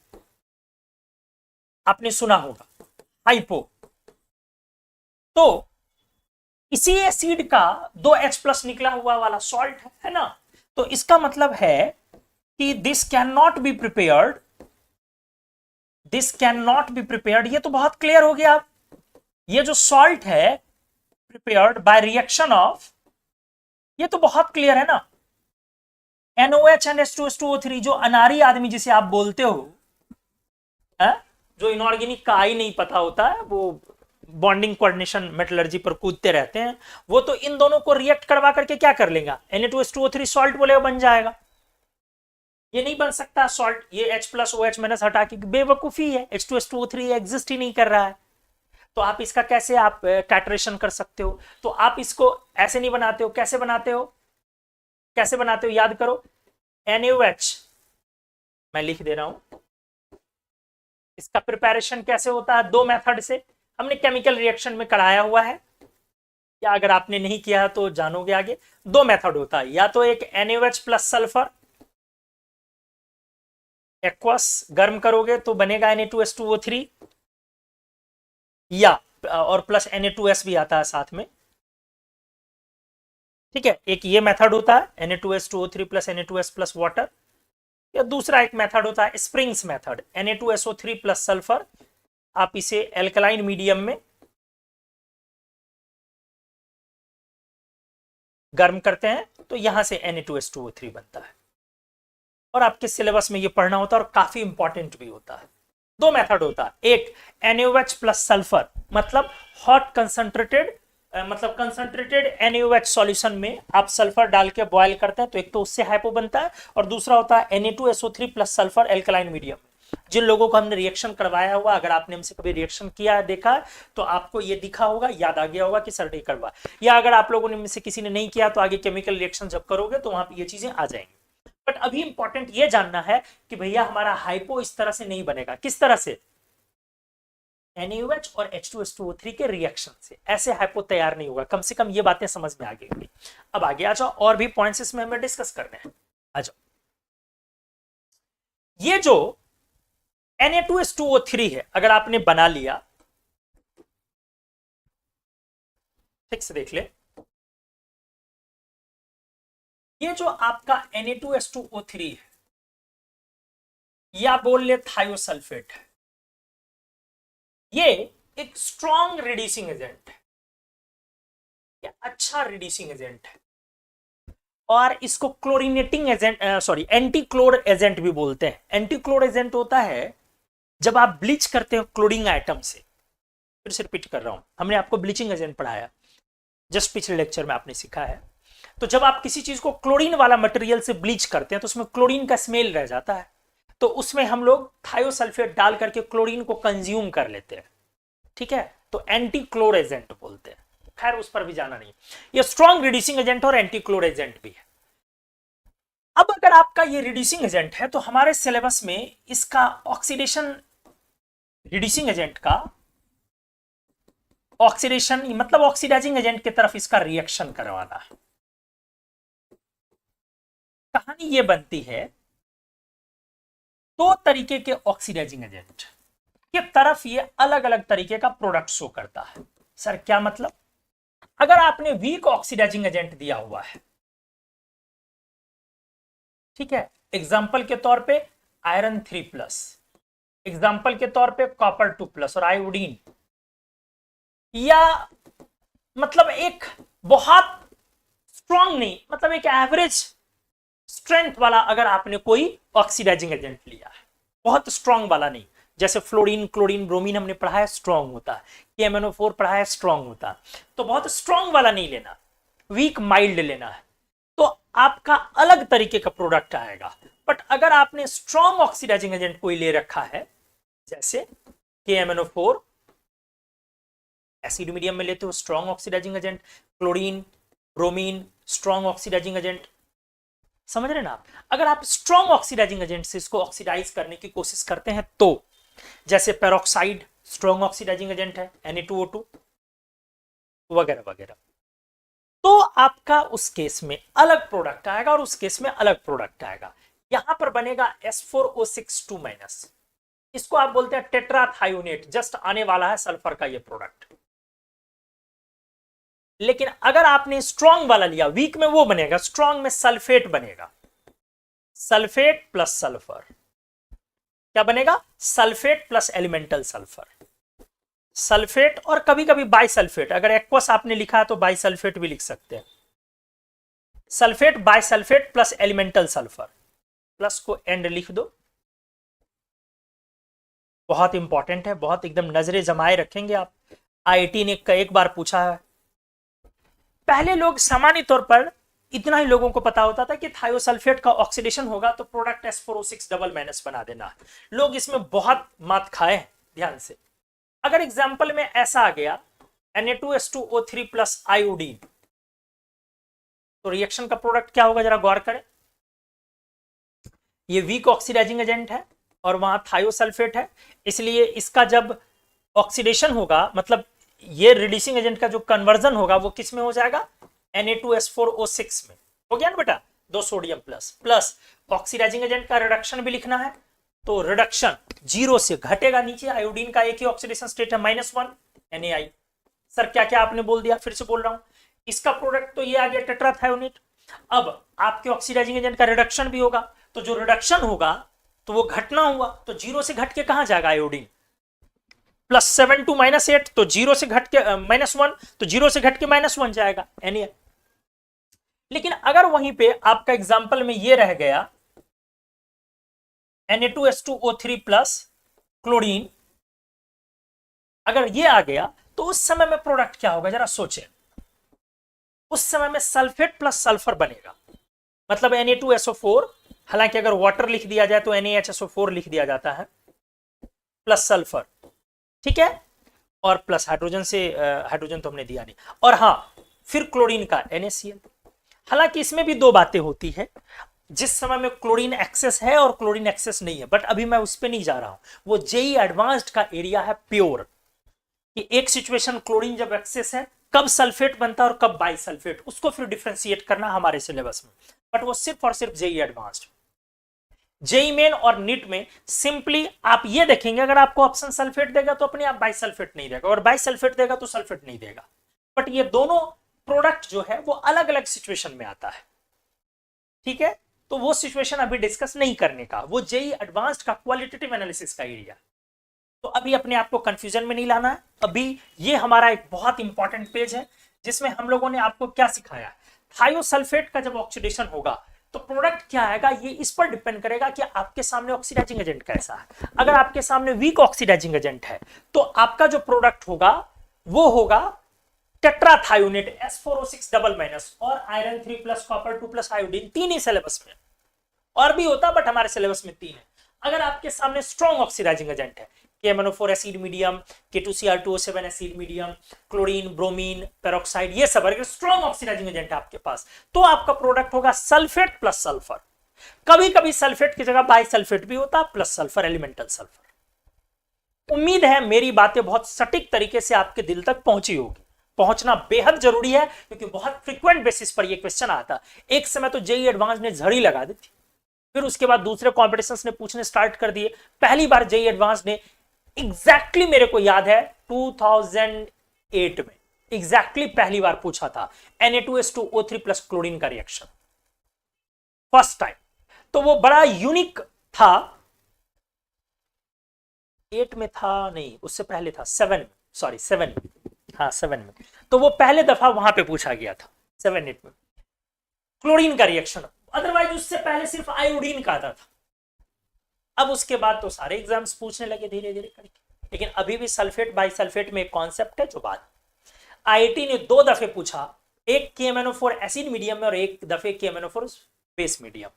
आपने सुना होगा हाइपो। तो इसी एसिड का 2H+ निकला हुआ वाला सॉल्ट है ना, तो इसका मतलब है कि this can not be prepared, this can not be prepared. ये तो बहुत क्लियर हो गया। ये जो सॉल्ट है प्रिपेयर्ड बाय रिएक्शन ऑफ, ये तो बहुत क्लियर है ना, NOH and H2S2O3, जो अनारी आदमी जिसे आप बोलते हो, है? जो इनऑर्गेनिक का ही नहीं पता होता है, वो बॉन्डिंग कोऑर्डिनेशन मेटलर्जी पर कूदते रहते हैं, वो तो इन दोनों को रिएक्ट करवा करके क्या कर लेगा, Na2S2O3 सॉल्ट बोलेगा बन जाएगा। ये नहीं बन सकता सॉल्ट, ये H+ OH- हटा के बेवकूफी है, H2S2O3 एग्जिस्ट ही नहीं कर रहा है। तो आप इसका कैसे आप कैटरेशन कर सकते हो? तो आप इसको ऐसे नहीं बनाते हो, कैसे बनाते हो? कैसे बनाते हो याद करो। NaOH मैं लिख दे रहा हूं, इसका प्रिपरेशन कैसे होता है? दो मेथड से हमने केमिकल रिएक्शन में कराया हुआ है, या अगर आपने नहीं किया है तो जानोगे आगे। दो मेथड होता है, या तो एक NaOH प्लस सल्फर एक्वस गर्म करोगे तो बनेगा Na2H2O3, या और प्लस Na2S भी आता है साथ में, ठीक है। एक ये मेथड होता है Na2H2O3 plus Na2S plus water, या दूसरा एक मेथड होता है springs method, Na2SO3 plus sulphur. आप इसे एल्कलाइन मीडियम में गर्म करते हैं तो यहां से Na2H2O3 बनता है, और आपके सिलेबस में ये पढ़ना होता है और काफी इंपॉर्टेंट भी होता है। दो मेथड होता है, एक NaOH प्लस सल्फर, मतलब हॉट कंसंट्रेटेड, मतलब कंसंट्रेटेड NaOH सॉल्यूशन में आप सल्फर डाल के बॉयल करते हैं तो एक तो उससे हाइपो बनता है, और दूसरा होता है Na2SO3 plus sulphur alkaline medium. जिन लोगों को हमने रिएक्शन करवाया हुआ, अगर आपने हमसे कभी रिएक्शन किया देखा तो आपको ये दिखा होगा, याद आ गया होगा कि सर नहीं करवा, या अगर आप लोगों ने में से किसी ने नहीं किया तो आगे केमिकल रिएक्शन जब करोगे तो वहां पर ये चीजें आ जाएंगी। बट अभी इंपॉर्टेंट ये जानना है कि भैया हमारा हाइपो इस तरह से नहीं बनेगा। किस तरह से? NaOH और H2SO3 के रिएक्शन से ऐसे हाइपो तैयार नहीं होगा। कम से कम ये बातें समझ में आ गई होंगी। अब आगे आ जाओ, और भी पॉइंट्स इसमें हमें डिस्कस करने हैं। आ जाओ, ये जो Na2H2O3 है अगर आपने बना लिया, ठीक से देख ले, ये जो आपका Na2H2O3 है, या बोल ले थायोसल्फेट है, ये एक स्ट्रॉन्ग रिड्यूसिंग एजेंट है, ये अच्छा रिड्यूसिंग एजेंट है, और इसको क्लोरीनेटिंग एजेंट, सॉरी एंटी क्लोर एजेंट भी बोलते हैं। एंटी क्लोर एजेंट होता है जब आप ब्लीच करते हो क्लोरीन आइटम से। फिर से रिपीट कर रहा हूं, हमने आपको ब्लीचिंग एजेंट पढ़ाया जस्ट पिछले लेक्चर में, आपने सीखा है। तो जब आप किसी चीज को क्लोरीन वाला मटेरियल से ब्लीच करते हैं तो उसमें क्लोरीन का स्मेल रह जाता है, तो उसमें हम लोग थायोसल्फेट डाल करके क्लोरीन को कंज्यूम कर लेते हैं, ठीक है। तो एंटी क्लोर एजेंट बोलते हैं। खैर उस पर भी जाना नहीं, ये स्ट्रॉन्ग रिड्यूसिंग एजेंट और एंटी क्लोर एजेंट भी है। अब अगर आपका ये रिड्यूसिंग एजेंट है तो हमारे सिलेबस में इसका ऑक्सीडेशन, रिड्यूसिंग एजेंट का ऑक्सीडेशन मतलब ऑक्सीडाइजिंग एजेंट की तरफ इसका रिएक्शन करवाना है। कहानी ये बनती है, दो तरीके के ऑक्सीडाइजिंग एजेंट की तरफ ये अलग अलग तरीके का प्रोडक्ट शो करता है। सर क्या मतलब? अगर आपने वीक ऑक्सीडाइजिंग एजेंट दिया हुआ है, ठीक है, एग्जाम्पल के तौर पे आयरन 3+, एग्जाम्पल के तौर पे कॉपर 2+ और आयोडीन, या मतलब एक बहुत स्ट्रॉन्ग नहीं, मतलब एक एवरेज स्ट्रेंथ वाला अगर आपने कोई ऑक्सीडाइजिंग एजेंट लिया है, बहुत स्ट्रॉन्ग वाला नहीं, जैसे फ्लोरीन, क्लोरीन, ब्रोमीन हमने पढ़ा है स्ट्रॉन्ग होता है, KMnO4 पढ़ा है स्ट्रॉन्ग होता है, तो बहुत स्ट्रॉन्ग वाला नहीं लेना, वीक माइल्ड लेना है, तो आपका अलग तरीके का प्रोडक्ट आएगा। बट अगर आपने स्ट्रॉन्ग ऑक्सीडाइजिंग एजेंट कोई ले रखा है, जैसे KMnO4 एसिड मीडियम में लेते हो strong oxidising agent, chlorine, bromine strong oxidising agent, समझ रहे ना आप? अगर आप स्ट्रॉन्ग ऑक्सीडाइजिंग एजेंट से इसको ऑक्सीडाइज करने की कोशिश करते हैं तो, जैसे पेरोक्साइड स्ट्रॉन्ग ऑक्सीडाइजिंग एजेंट है, Na2O2 वगैरह वगैरह, तो आपका उस केस में अलग प्रोडक्ट आएगा और उस केस में अलग प्रोडक्ट आएगा। यहां पर बनेगा S4O6 2-, इसको आप बोलते हैं टेट्राथायोनेट, जस्ट आने वाला है सल्फर का ये प्रोडक्ट। लेकिन अगर आपने स्ट्रॉन्ग वाला लिया, वीक में वो बनेगा, स्ट्रॉन्ग में सल्फेट बनेगा, सल्फेट प्लस सल्फर, क्या बनेगा? Sulphate plus elemental sulphur, sulphate और कभी कभी बाइसल्फेट, अगर एक्वस आपने लिखा है तो बाइसल्फेट भी लिख सकते हैं, sulphate bisulphate plus elemental sulphur, plus को एंड लिख दो। बहुत इंपॉर्टेंट है, बहुत एकदम नजरें जमाए रखेंगे आप। IIT ने एक बार पूछा है, पहले लोग सामान्य तौर पर इतना ही लोगों को पता होता था कि थायोसल्फेट का ऑक्सीडेशन होगा तो प्रोडक्ट S4O6 डबल माइनस बना देना। लोग इसमें बहुत मात खाए, ध्यान से, अगर एग्जाम्पल में ऐसा आ गया Na2H2O3 प्लस आयोडीन, तो रिएक्शन का प्रोडक्ट क्या होगा, जरा गौर करें। ये वीक ऑक्सीडाइजिंग एजेंट है और वहां थायोसल्फेट है, इसलिए इसका जब ऑक्सीडेशन होगा, मतलब ये रिड्यूसिंग एजेंट का जो कन्वर्जन होगा वो किस में हो जाएगा, Na2S4O6 में हो गया ना बेटा, 2 sodium plus plus oxidising agent का रिडक्शन भी लिखना है, तो रिडक्शन 0 से घटेगा नीचे, आयोडीन का एक ही ऑक्सीडेशन स्टेट है -1 Na। सर क्या क्या आपने बोल दिया, फिर से बोल रहा हूं, इसका प्रोडक्ट तो ये आ गया टेट्राथायोनेट। अब आपके ऑक्सीडाइजिंग एजेंट का रिडक्शन भी होगा, तो जो रिडक्शन होगा तो वो घटना हुआ, तो 0 से घट के कहां जाएगा आयोडीन, +7 to -8, तो 0 से घट के -1, तो 0 से घट के -1 जाएगा Na। लेकिन अगर वहीं पे आपका एग्जाम्पल में ये रह गया Na2H2O3 प्लस क्लोरीन, अगर ये आ गया तो उस समय में प्रोडक्ट क्या होगा, जरा सोचें। उस समय में सल्फेट प्लस सल्फर बनेगा, मतलब Na2SO4, हालांकि अगर वाटर लिख दिया जाए तो NaHSO4 लिख दिया जाता है, प्लस सल्फर, ठीक है, और प्लस हाइड्रोजन से हाइड्रोजन तो हमने दिया नहीं, और हाँ फिर क्लोरीन का NaCl। हालांकि इसमें भी दो बातें होती है, जिस समय में क्लोरीन एक्सेस है और क्लोरीन एक्सेस नहीं है, बट अभी मैं उस पर नहीं जा रहा हूं, वो जेई एडवांस्ड का एरिया है प्योर, कि एक सिचुएशन क्लोरीन जब एक्सेस है कब सल्फेट बनता है और कब बाइसल्फेट, उसको फिर डिफरेंशिएट करना हमारे सिलेबस में, बट वो सिर्फ और सिर्फ जेई एडवांस्ड। जेई मेन और नीट में सिंपली आप ये देखेंगे, अगर आपको ऑप्शन सल्फेट देगा तो अपने आप बाइसल्फेट नहीं देगा, और बाइसल्फेट देगा तो सल्फेट नहीं देगा, बट ये दोनों प्रोडक्ट जो है वो अलग अलग सिचुएशन में आता है, ठीक है। तो वो सिचुएशन अभी डिस्कस नहीं करने का, वो जेई एडवांस्ड का क्वालिटेटिव एनालिसिस का एरिया, तो अभी अपने आप को कंफ्यूजन में नहीं लाना है। अभी ये हमारा एक बहुत इंपॉर्टेंट पेज है जिसमें हम लोगों ने आपको क्या सिखाया, थायोसल्फेट का जब ऑक्सीडेशन होगा तो प्रोडक्ट क्या आएगा, ये इस पर डिपेंड करेगा कि आपके सामने ऑक्सीडाइजिंग एजेंट कैसा है। अगर आपके सामने वीक ऑक्सीडाइजिंग एजेंट है तो आपका जो प्रोडक्ट होगा वो होगा टेट्राथायोनेट S4O6 डबल माइनस और iron 3 plus copper 2 plus iodine, 3 ही सिलेबस में, और भी होता बट हमारे सिलेबस में 3 है। अगर आपके सामने स्ट्रॉन्ग ऑक्सीडाइजिंग एजेंट है, KMnO4 acid medium, K2Cr2O7 acid medium, chlorine, bromine, peroxide, ये सब अगर स्ट्रॉन्ग ऑक्सीडाइजिंग एजेंट है आपके पास, तो आपका प्रोडक्ट होगा सल्फेट प्लस सल्फर। कभी कभी सल्फेट की जगह बाइसल्फेट भी होता, प्लस सल्फर, एलिमेंटल सल्फर। उम्मीद है मेरी बातें बहुत सटीक तरीके से आपके दिल तक पहुंची होगी, पहुंचना बेहद जरूरी है क्योंकि बहुत फ्रीक्वेंट बेसिस पर यह क्वेश्चन आता। एक समय तो जेई एडवांस ने झड़ी लगा दी थी, फिर उसके बाद दूसरे कॉम्पिटिशंस ने पूछने स्टार्ट कर दिए। पहली बार जेई एडवांस ने एग्जैक्टली मेरे को याद है 2008 में एग्जैक्टली पहली बार पूछा था Na2H2O3 प्लस क्लोरीन का रिएक्शन, फर्स्ट टाइम। तो वो बड़ा यूनिक था, 8 में था नहीं, उससे पहले था 7, सॉरी 7, हाँ 7 में, तो वो पहले दफा वहां पे पूछा गया था 7-8 में क्लोरीन का रिएक्शन, अदरवाइज उससे पहले सिर्फ आयोडीन का आता था। अब उसके बाद तो सारे एग्जाम्स पूछने लगे धीरे धीरे करके, लेकिन अभी भी सल्फेट बाइसल्फेट में एक कॉन्सेप्ट है जो बात, आईआईटी ने 2 दफे पूछा, एक KMnO4 एसिड मीडियम में और एक दफे KMnO4 base medium,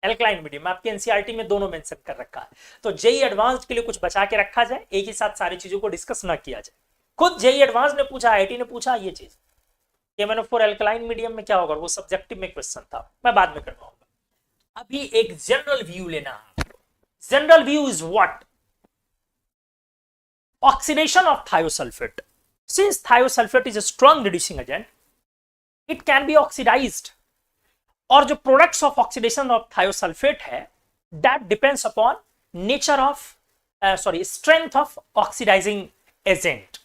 alkaline medium, आपके एनसीईआरटी में दोनों मेंशन कर रखा है। तो जेई एडवांस के लिए कुछ बचा के रखा जाए, एक ही साथ सारी चीजों को डिस्कस ना किया जाए। खुद जेई एडवांस ने पूछा, आईआईटी ने पूछा ये चीज, KMnO4 एल्कलाइन मीडियम में क्या होगा, वो सब्जेक्टिव में क्वेश्चन था, मैं बाद में करवाऊंगा। अभी एक जनरल व्यू लेना है। General view is what, oxidation of thiosulfate. Since thiosulfate is a strong reducing agent, it can be oxidized. और जो products of oxidation of thiosulfate है, that depends upon nature of, strength of oxidizing agent.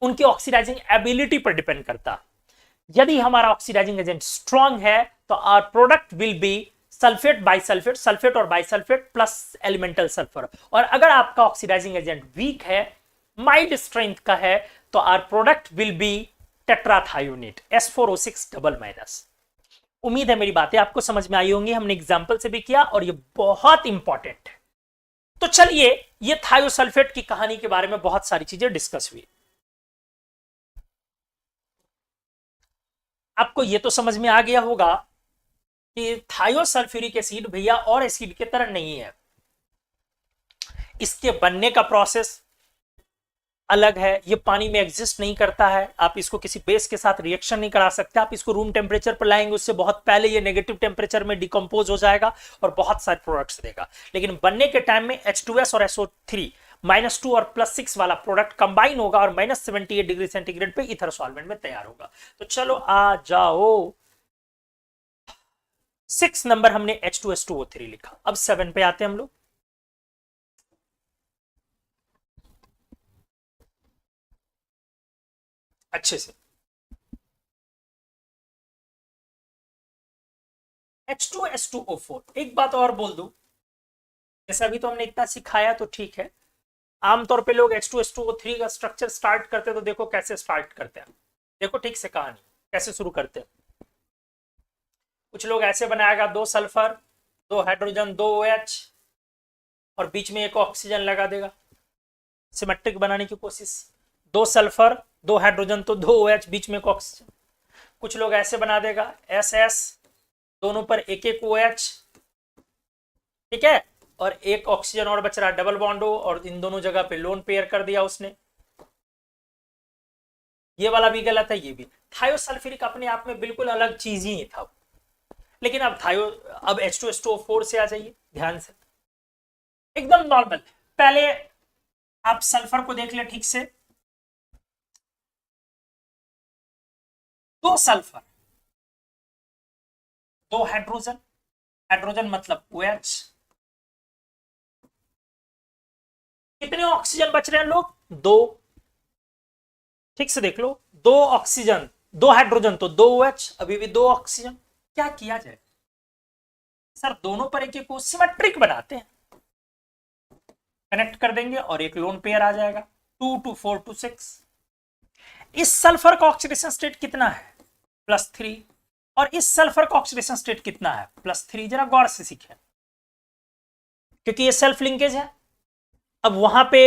उनकी oxidizing ability पर depend करता। यदि हमारा oxidizing agent strong है, तो our product will be sulphate bisulphate, sulphate और बाइसल्फेट प्लस एलिमेंटल सल्फर। और अगर आपका ऑक्सीडाइजिंग एजेंट वीक है, माइल्ड स्ट्रेंथ का है, तो our product will be tetrathionate S4O6 double minus. उम्मीद है मेरी बातें आपको समझ में आई होंगी, हमने एग्जाम्पल से भी किया और ये बहुत इंपॉर्टेंट है। तो चलिए, ये थायोसल्फेट की कहानी के बारे में बहुत सारी चीजें डिस्कस हुई। आपको ये तो समझ में आ गया होगा कि थायोसल्फ्यूरिक एसिड भैया और एसिड के तरह नहीं है, इसके बनने का प्रोसेस, अलग है, ये पानी में एग्जिस्ट नहीं करता है, आप इसको किसी बेस के साथ रिएक्शन नहीं करा सकते, आप इसको रूम टेम्परेचर पर लाएंगे उससे बहुत पहले ये नेगेटिव टेम्परेचर में डिकम्पोज हो जाएगा और बहुत सारे प्रोडक्ट्स देगा। लेकिन बनने के टाइम में H2S और SO3 -2 और +6 वाला प्रोडक्ट कंबाइन होगा और -78 डिग्री सेंटीग्रेड पे ईथर सॉल्वेंट में तैयार होगा। तो चलो आ जाओ, 6 नंबर हमने H2S2O3 लिखा। अब 7 पे आते हैं हम लोग। अच्छे से H2S2O4, एक बात और बोल दूं, जैसे अभी तो हमने इतना सिखाया तो ठीक है, आमतौर पे लोग H2S2O3 का स्ट्रक्चर स्टार्ट करते हैं तो देखो कैसे स्टार्ट करते हैं, देखो ठीक से कहानी कैसे शुरू करते हैं। कुछ लोग ऐसे बनाएगा, 2 सल्फर 2 हाइड्रोजन 2 OH और बीच में एक ऑक्सीजन लगा देगा, सिमेट्रिक बनाने की कोशिश। 2 सल्फर 2 हाइड्रोजन तो 2 OH, बीच में एक ऑक्सीजन। कुछ लोग ऐसे बना देगा, SS दोनों पर एक एक OH, ठीक है, और एक ऑक्सीजन और बच रहा, डबल बॉन्ड हो, और इन दोनों जगह पे लोन पेयर कर दिया उसने। ये वाला भी गलत है, ये भी। थायोसल्फ्यूरिक अपने आप में बिल्कुल अलग चीज ही था, लेकिन अब अब H2SO4 से आ जाइए ध्यान से, एकदम नॉर्मल। पहले आप सल्फर को देख ले ठीक से, 2 सल्फर 2 हाइड्रोजन, हाइड्रोजन मतलब OH। कितने ऑक्सीजन बच रहे हैं लोग? 2। ठीक से देख लो, 2 ऑक्सीजन 2 हाइड्रोजन तो 2 OH, अभी भी 2 ऑक्सीजन। क्या किया जाए सर? दोनों पर एक एक को सिमेट्रिक बनाते हैं, कनेक्ट कर देंगे और एक लोन पेयर आ जाएगा, 2 2 4 2 6। इस सल्फर का ऑक्सीडेशन स्टेट कितना है? +3। और इस सल्फर का ऑक्सीडेशन स्टेट कितना है? +3। जरा गौर से सीखें, क्योंकि ये सेल्फ लिंकेज है। अब वहां पे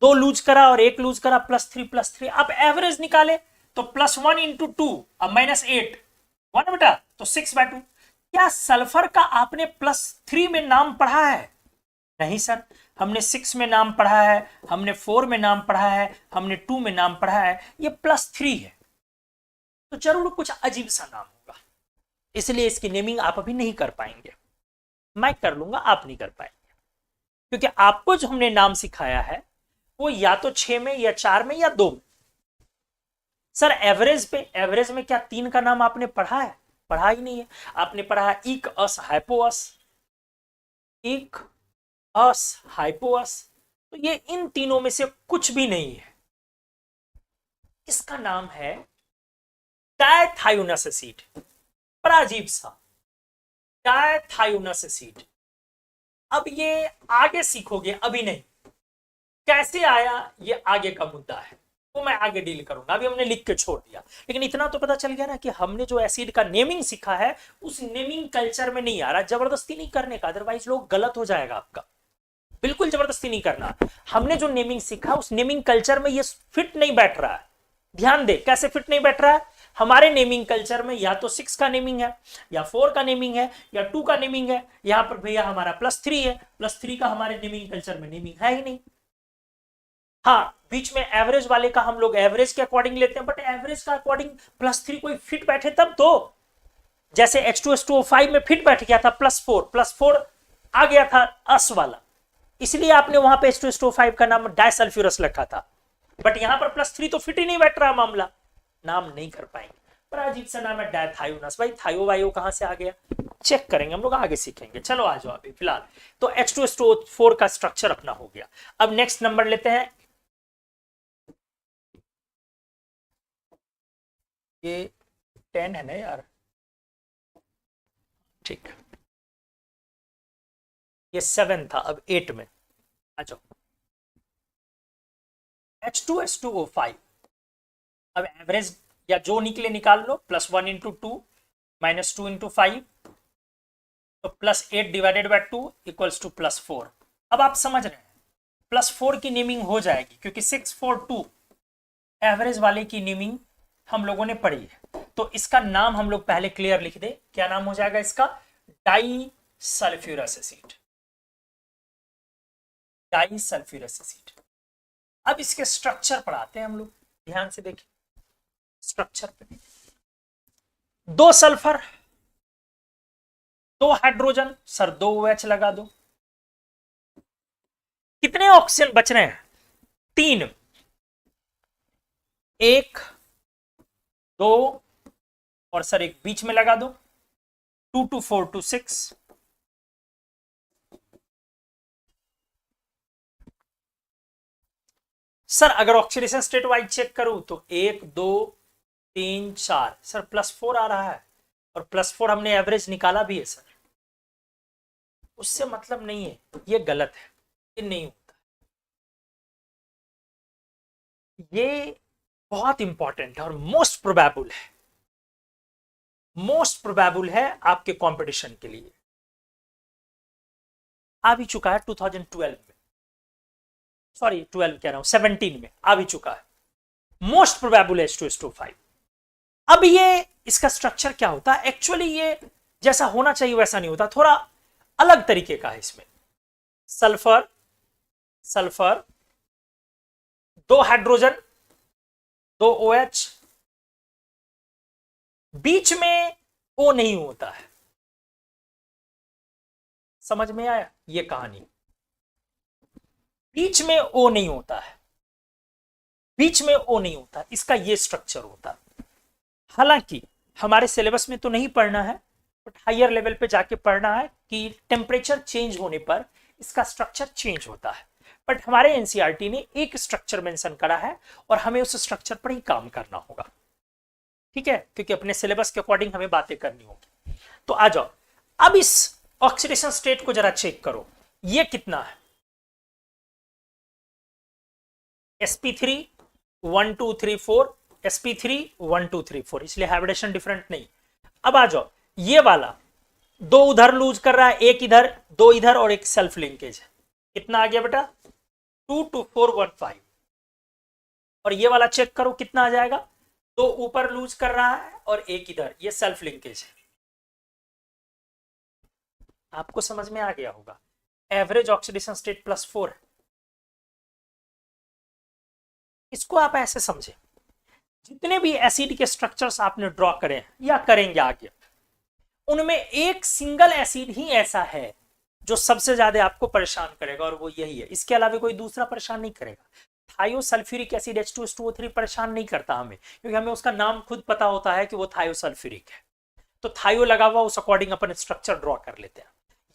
2 लूज करा और 1 लूज करा, +3 आप एवरेज निकाले तो +1 × 2 अब -8 1 बेटा, तो 6/2। क्या सल्फर का आपने +3 में नाम पढ़ा है? नहीं सर, हमने 6 में नाम पढ़ा है, हमने 4 में नाम पढ़ा है, हमने 2 में नाम पढ़ा है, ये +3 है, तो जरूर कुछ अजीब सा नाम होगा, इसलिए इसकी नेमिंग आप अभी नहीं कर पाएंगे। मैं कर लूंगा, आप नहीं कर पाएंगे, क्योंकि आपको जो हमने नाम सिखाया है वो या तो 6 में या 4 में या 2 में। सर एवरेज पे, एवरेज में क्या 3 का नाम आपने पढ़ा है? पढ़ा ही नहीं है। आपने पढ़ा है इक अस हाइपोअस, इक अस हाइपोअस, तो ये इन तीनों में से कुछ भी नहीं है। इसका नाम है डायथायोनस एसिड, बड़ा अजीब सा, डायथायोनस एसिड। अब ये आगे सीखोगे, अभी नहीं। कैसे आया ये आगे का मुद्दा है, वो मैं आगे डील करूंगा, अभी हमने लिख के छोड़ दिया। लेकिन इतना तो पता चल गया ना कि हमने जो एसिड का नेमिंग सीखा है उस नेमिंग कल्चर में नहीं आ रहा। जबरदस्ती नहीं करने का, अदरवाइज लोग गलत हो जाएगा आपका। बिल्कुल जबरदस्ती नहीं करना। हमने जो नेमिंग सीखा उस नेमिंग कल्चर में ये फिट नहीं बैठ रहा है। ध्यान दे, कैसे फिट नहीं बैठ रहा है? हमारे नेमिंग कल्चर में या तो 6 का नेमिंग है, या 4 का नेमिंग है, या 2 का नेमिंग है। यहां पर भैया हमारा +3 है, +3 का हमारे नेमिंग कल्चर में नेमिंग है ही नहीं। हाँ, बीच में एवरेज वाले का हम लोग एवरेज के अकॉर्डिंग लेते हैं, बट एवरेज का अकॉर्डिंग +3 कोई फिट बैठे तब तो। जैसे H2SO5 में फिट बैठ गया था +4 आ गया था अस वाला, इसलिए आपने वहां पे H2SO5 का नाम डाइसल्फ्यूरस रखा था। बट यहां पर +3 तो फिट ही नहीं बैठ रहा मामला, नाम नहीं कर पाएंगे। पर अजीब सा नाम है डायथायोनस। भाई थायो वायो कहां से आ गया, चेक करेंगे हम लोग, आगे सीखेंगे। चलो आ जाओ अभी फिलहाल तो H2SO4 का स्ट्रक्चर अपना हो गया। अब नेक्स्ट नंबर लेते हैं, ये 10 है ना यार, ठीक, ये 7 था, अब 8 में आ जाओ। H2S2O5, अब एवरेज या जो निकले निकाल लो, +1 × 2 -2 × 5, तो +8 / 2 = +4। अब आप समझ रहे हैं, +4 की नेमिंग हो जाएगी, क्योंकि 6 4 2 एवरेज वाले की नेमिंग हम लोगों ने पढ़ी है। तो इसका नाम हम लोग पहले क्लियर लिख दे, क्या नाम हो जाएगा इसका? डाइसल्फ्यूरस एसिड, डाइसल्फ्यूरस एसिड। अब इसके स्ट्रक्चर पढ़ाते हैं हम लोग, ध्यान से देखिए स्ट्रक्चर पे। 2 सल्फर, 2 हाइड्रोजन, सर 2 OH लगा दो। कितने ऑक्सीजन बच रहे हैं? 3, 1, 2 और सर एक बीच में लगा दो, 2 2 4 2 6। सर अगर ऑक्सीडेशन स्टेट वाइज चेक करूं तो 1 2 3 4, सर +4 आ रहा है, और +4 हमने एवरेज निकाला भी है सर। उससे मतलब नहीं है, ये गलत है, ये नहीं होता। ये बहुत इंपॉर्टेंट है और मोस्ट प्रोबेबल है, मोस्ट प्रोबेबल है आपके कंपटीशन के लिए। आ भी चुका है 2012 में, सॉरी 12 कह रहा हूं, 17 में आ भी चुका है। मोस्ट प्रोबेबल है H2SO5। अब ये इसका स्ट्रक्चर क्या होता है? एक्चुअली ये जैसा होना चाहिए वैसा नहीं होता, थोड़ा अलग तरीके का है। इसमें सल्फर, सल्फर, 2 हाइड्रोजन, 2 OH, बीच में O नहीं होता है। समझ में आया ये कहानी? बीच में O नहीं होता है, बीच में O नहीं होता, इसका ये स्ट्रक्चर होता है। हालांकि हमारे सिलेबस में तो नहीं पढ़ना है, बट हायर लेवल पे जाके पढ़ना है कि टेम्परेचर चेंज होने पर इसका स्ट्रक्चर चेंज होता है। बट हमारे एनसीईआरटी ने एक स्ट्रक्चर मेंशन करा है और हमें उस स्ट्रक्चर पर ही काम करना होगा, ठीक है, क्योंकि अपने सिलेबस के अकॉर्डिंग हमें बातें करनी होगी। तो आ जाओ, अब इस ऑक्सीडेशन स्टेट को जरा चेक करो, ये कितना है? sp3 1 2 3 4, sp3 1 2 3 4, इसलिए हाइब्रिडेशन डिफरेंट नहीं। अब आ जाओ, ये वाला 2 उधर लूज कर रहा है, 1 इधर, 2 इधर और एक सेल्फ लिंकेज है। कितना आ गया बेटा? 2 2 4 1 5। और ये वाला चेक करो कितना आ जाएगा? 2 ऊपर लूज कर रहा है और 1 इधर, ये सेल्फ लिंकेज है। आपको समझ में आ गया होगा। एवरेज ऑक्सीडेशन स्टेट +4 है। इसको आप ऐसे समझे, जितने भी एसिड के स्ट्रक्चर्स आपने ड्रॉ करे या करेंगे आगे, उनमें एक सिंगल एसिड ही ऐसा है जो सबसे ज्यादा आपको परेशान करेगा, और वो यही है। इसके अलावा कोई दूसरा परेशान नहीं करेगा। थायोसल्फ्यूरिक एसिड H2SO3 परेशान नहीं करता हमें, क्योंकि हमें उसका नाम खुद पता होता है कि वो थायोसल्फ्यूरिक है। तो थायो लगा हुआ, उस अकॉर्डिंग अपन स्ट्रक्चर ड्रॉ कर लेते हैं।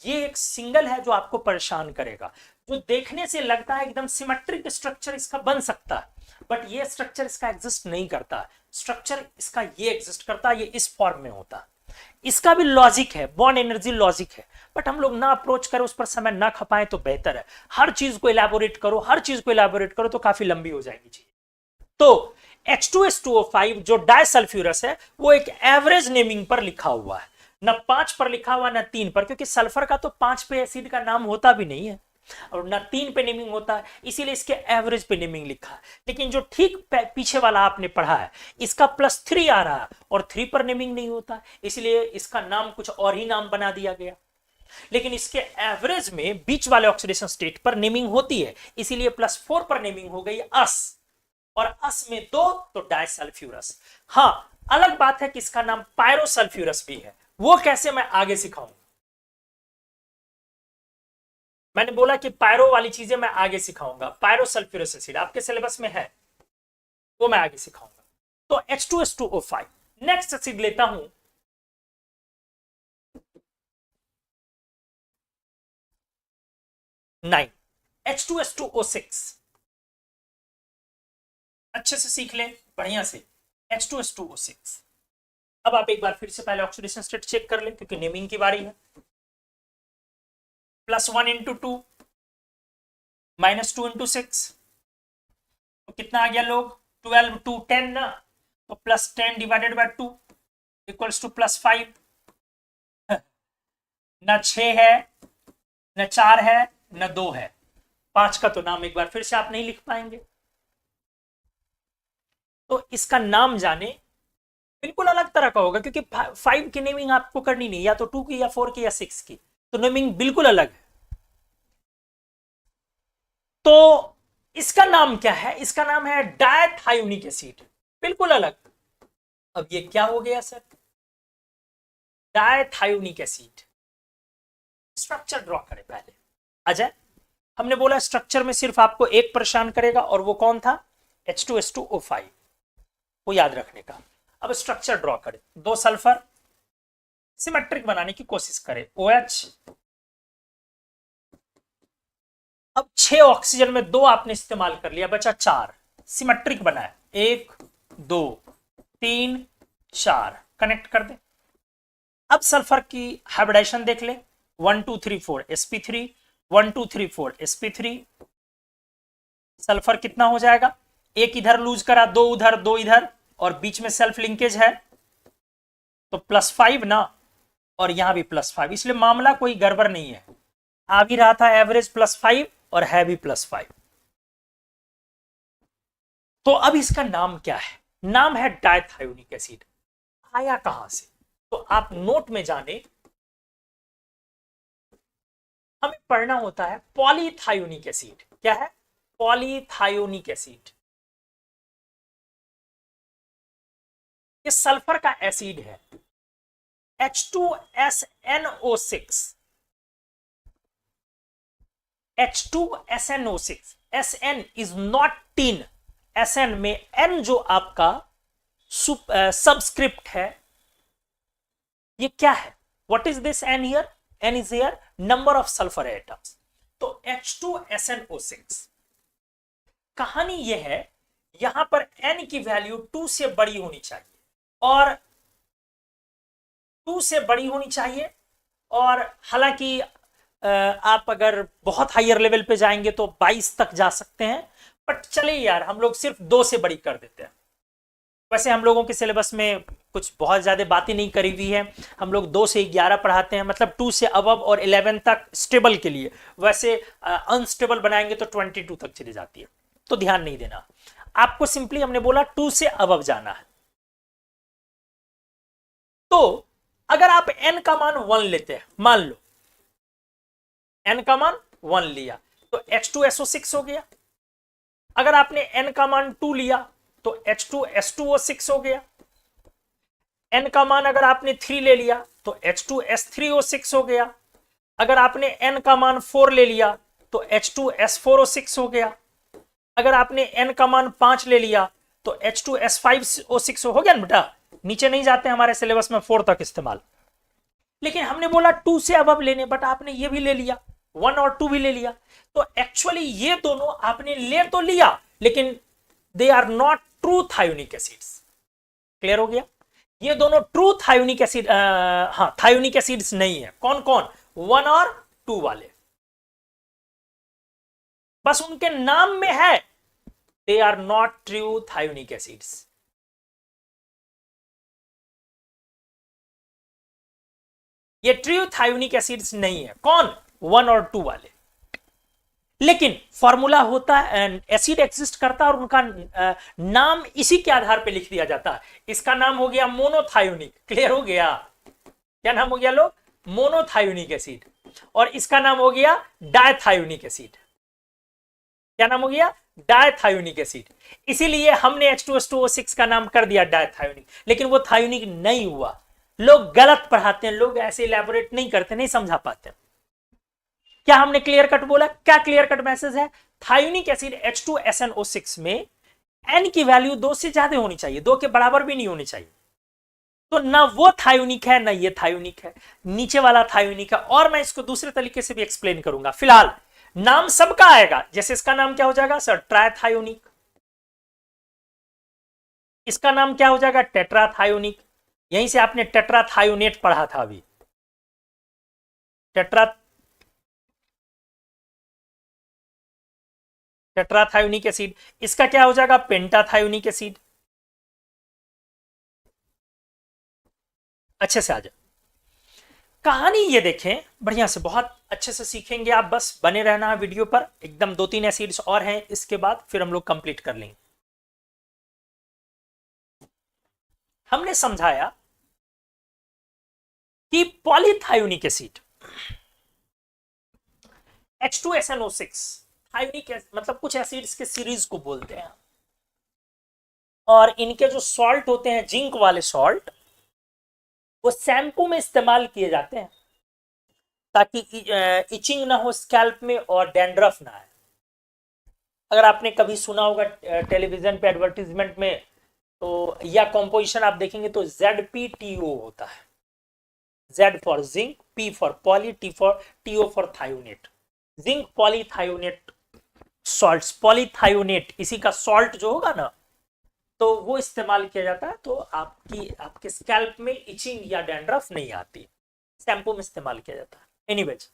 ये एक सिंगल है जो आपको परेशान करेगा, जो देखने से लगता है एकदम सिमेट्रिक स्ट्रक्चर इसका बन सकता है, बट ये स्ट्रक्चर इसका एग्जिस्ट नहीं करता। स्ट्रक्चर इसका ये एग्जिस्ट करता है, ये इस फॉर्म में होता है। इसका भी लॉजिक है, बॉन्ड एनर्जी लॉजिक है, बट हम लोग ना अप्रोच करें, उस पर समय ना खपाएं तो बेहतर है। हर चीज को इलैबोरेट करो, हर चीज को इलैबोरेट करो तो काफी लंबी हो जाएगी चीज। तो H2SO5 जो डाइसल्फ्यूरस है, वो एक एवरेज नेमिंग पर लिखा हुआ है, न 5 पर लिखा हुआ, न 3 पर, क्योंकि सल्फर का तो 5 पे एसिड का नाम होता भी नहीं है और न 3 पे नेमिंग होता है, इसीलिए इसके एवरेज पे नेमिंग लिखा है। लेकिन जो ठीक पीछे वाला आपने पढ़ा है, इसका +3 आ रहा है और 3 पर नेमिंग नहीं होता, इसलिए इसका नाम कुछ और ही नाम बना दिया गया। लेकिन इसके एवरेज में बीच वाले ऑक्सीडेशन स्टेट पर नेमिंग होती है, इसीलिए +4 पर नेमिंग हो गई अस, और अस में 2 तो डाइसल्फ्यूरस। हाँ, अलग बात है कि इसका नाम पायरोसल्फ्यूरस भी है, वो कैसे मैं आगे सिखाऊंगा। मैंने बोला कि पायरो वाली चीजें मैं आगे सिखाऊंगा, पायरोसल्फ्यूरस एसिड आपके सिलेबस में है, वो मैं आगे सिखाऊंगा। तो H2SO5, नेक्स्ट एसिड लेता हूं 9, H2SO6। अच्छे से सीख लें, बढ़िया से, H2SO6। अब आप एक बार फिर से पहले ऑक्सीडेशन स्टेट चेक कर लें, क्योंकि नेमिंग की बारी है। +1 × 2 -2 × 6, तो कितना आ गया लोग? 12 2 10 ना, तो +10 / 2 = +5। न 6 है, न 4 है, न 2 है, 5 का तो नाम एक बार फिर से आप नहीं लिख पाएंगे। तो इसका नाम जाने, बिल्कुल अलग तरह का होगा, क्योंकि 5 की नेमिंग आपको करनी नहीं, या तो 2 की, या 4 की, या 6 की, तो नेमिंग बिल्कुल अलग है। तो इसका नाम क्या है? इसका नाम है डायथायोनिक एसिड, बिल्कुल अलग। अब ये क्या हो गया सर? डायथायोनिक एसिड। स्ट्रक्चर ड्रॉ करें पहले। अजय, हमने बोला स्ट्रक्चर में सिर्फ आपको एक परेशान करेगा, और वो कौन था? H2S2O5, वो याद रखने का। अब स्ट्रक्चर ड्रॉ करें। 2 सल्फर, सिमेट्रिक बनाने की कोशिश करें। OH। अब 6 ऑक्सीजन में 2 आपने इस्तेमाल कर लिया, बचा 4। सिमेट्रिक बना है, 1 2 3 4, कनेक्ट कर दे। अब सल्फर की हाइब्रिडाइजेशन देख ले। 1 2 3 4 sp3, 1 2 3 4 sp3। सल्फर कितना हो जाएगा? एक इधर लूज करा, 2 उधर 2 इधर, और बीच में सेल्फ लिंकेज है, तो +5 ना, और यहां भी +5, इसलिए मामला कोई गड़बड़ नहीं है। आ भी रहा था एवरेज +5 और है भी +5। तो अब इसका नाम क्या है? नाम है डायथायोनिक एसिड। आया कहां से? तो आप नोट में जाने, हमें पढ़ना होता है पॉलीथायोनिक एसिड। क्या है? पॉलीथायोनिक एसिड। ये सल्फर का एसिड है, H2SNO6। H2SNO6, Sn is not tin. Sn में N जो आपका सबस्क्रिप्ट है, ये क्या है? What is this N here? N is here number of sulphur atoms. तो H2SNO6, कहानी ये है, यहां पर N की वैल्यू 2 से बड़ी होनी चाहिए, और 2 से बड़ी होनी चाहिए। और हालांकि आप अगर बहुत हायर लेवल पे जाएंगे तो 22 तक जा सकते हैं, बट चलिए यार, हम लोग सिर्फ 2 से बड़ी कर देते हैं। वैसे हम लोगों के सिलेबस में कुछ बहुत ज्यादा बातें नहीं करी हुई है, हम लोग 2 से 11 पढ़ाते हैं, मतलब 2 से अबव और 11 तक स्टेबल के लिए। वैसे अनस्टेबल बनाएंगे तो 22 तक चली जाती है, तो ध्यान नहीं देना। आपको सिंपली हमने बोला 2 से अबव जाना है। तो अगर आप n का मान 1 लेते हैं, मान लो n का मान 1 लिया, तो H2SO6 हो गया। अगर आपने n का मान 2 लिया तो H2S2O6 हो गया। n का मान अगर आपने 3 ले लिया तो H2S3O6 हो गया। अगर आपने n का मान 4 ले लिया तो H2S4O6 हो गया। अगर आपने n का मान 5 ले लिया तो H2S5O6 हो गया ना बेटा। नीचे नहीं जाते हमारे सिलेबस में 4 तक इस्तेमाल, लेकिन हमने बोला 2 से अब लेने, बट आपने ये भी ले लिया, 1 और 2 भी ले लिया। तो एक्चुअली ये दोनों आपने ले तो लिया, लेकिन they are not true thionic acids. Clear हो गया? ये दोनों ट्रू थायोनिक एसिड, हाँ, थायोनिक एसिड्स नहीं है। कौन कौन? 1 और 2 वाले, बस उनके नाम में है, they are not true thionic acids. ये ट्रू थायोनिक एसिड्स नहीं है। कौन? 1 और 2 वाले। लेकिन फॉर्मूला होता है, एसिड एग्जिस्ट करता है, और उनका नाम इसी के आधार पे लिख दिया जाता है। इसका नाम हो गया मोनोथायोनिक। क्लियर हो गया? क्या नाम हो गया लोग? मोनोथायोनिक एसिड। और इसका नाम हो गया डायथायोनिक एसिड। क्या नाम हो गया? डायथायोनिक एसिड। इसीलिए हमने H2SO6 का नाम कर दिया डायथायोनिक, लेकिन वो थायोनिक नहीं हुआ। लोग गलत पढ़ाते हैं, लोग ऐसे इलैबोरेट नहीं करते, नहीं समझा पाते। क्या हमने क्लियर कट बोला? क्या क्लियर कट मैसेज है? थायोनिक एसिड H2SNO6 में N की वैल्यू 2 से ज्यादा होनी चाहिए, 2 के बराबर भी नहीं होनी चाहिए। तो ना वो थायोनिक है, ना ये थायोनिक है, नीचे वाला थायोनिक है। और मैं इसको दूसरे तरीके से भी एक्सप्लेन करूंगा। फिलहाल नाम सबका आएगा। जैसे इसका नाम क्या हो जाएगा सर? ट्राइथायोनिक। इसका नाम क्या हो जाएगा? टेट्राथायोनिक। यहीं से आपने टेट्राथायोनेट पढ़ा था अभी। टेट्राथायोनिक एसिड। इसका क्या हो जाएगा? पेंटाथायोनिक एसिड। अच्छे से आ जाए। कहानी ये देखें बढ़िया से, बहुत अच्छे से सीखेंगे आप, बस बने रहना है वीडियो पर। एकदम 2-3 एसिड्स और हैं, इसके बाद फिर हम लोग कंप्लीट कर लेंगे। हमने समझाया कि पॉलीथायोनिक एसिड H2SNO6 थायोनिक मतलब कुछ एसिड्स के सीरीज को बोलते हैं। और इनके जो सॉल्ट होते हैं, जिंक वाले सॉल्ट, वो शैम्पू में इस्तेमाल किए जाते हैं ताकि इचिंग ना हो स्कैल्प में और डैंड्रफ ना आए। अगर आपने कभी सुना होगा टेलीविजन पे एडवर्टीजमेंट में, तो या कॉम्पोजिशन आप देखेंगे तो ZPTO होता है। Z for zinc, P for poly, TO for thionate. Zinc polythionate salts, polythionate इसी का सॉल्ट जो होगा ना, तो वो इस्तेमाल किया जाता है, तो आपके स्कैल्प में इचिंग या डैंड्रफ नहीं आती। शैम्पू में इस्तेमाल किया जाता है। एनीवेज,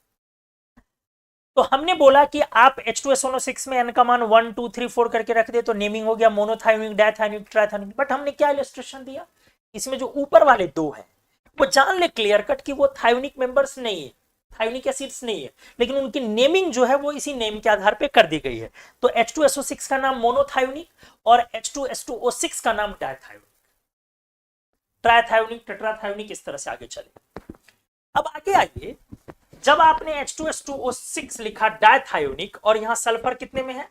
तो हमने बोला कि आप H2SO6 में n का मान 1 2 3 4 करके रख दे तो नेमिंग हो गया मोनोथायोनिक, डायथायोनिक, ट्राइथायोनिक। बट हमने क्या इलस्ट्रेशन दिया, इसमें जो ऊपर वाले दो हैं वो जान ले क्लियर कट कि वो थायोनिक मेंबर्स नहीं है, थायोनिक एसिड्स नहीं है, लेकिन उनकी नेमिंग जो है वो इसी नेम के आधार पे कर दी गई है। तो H2SO6 का नाम मोनोथायोनिक और H2S2O6 का नाम डायथायोनिक, ट्राइथायोनिक, टेट्राथायोनिक, इस तरह से आगे चले। अब आगे आइए, जब आपने H2S2O6 लिखा डायथायोनिक, और यहां सल्फर कितने में है,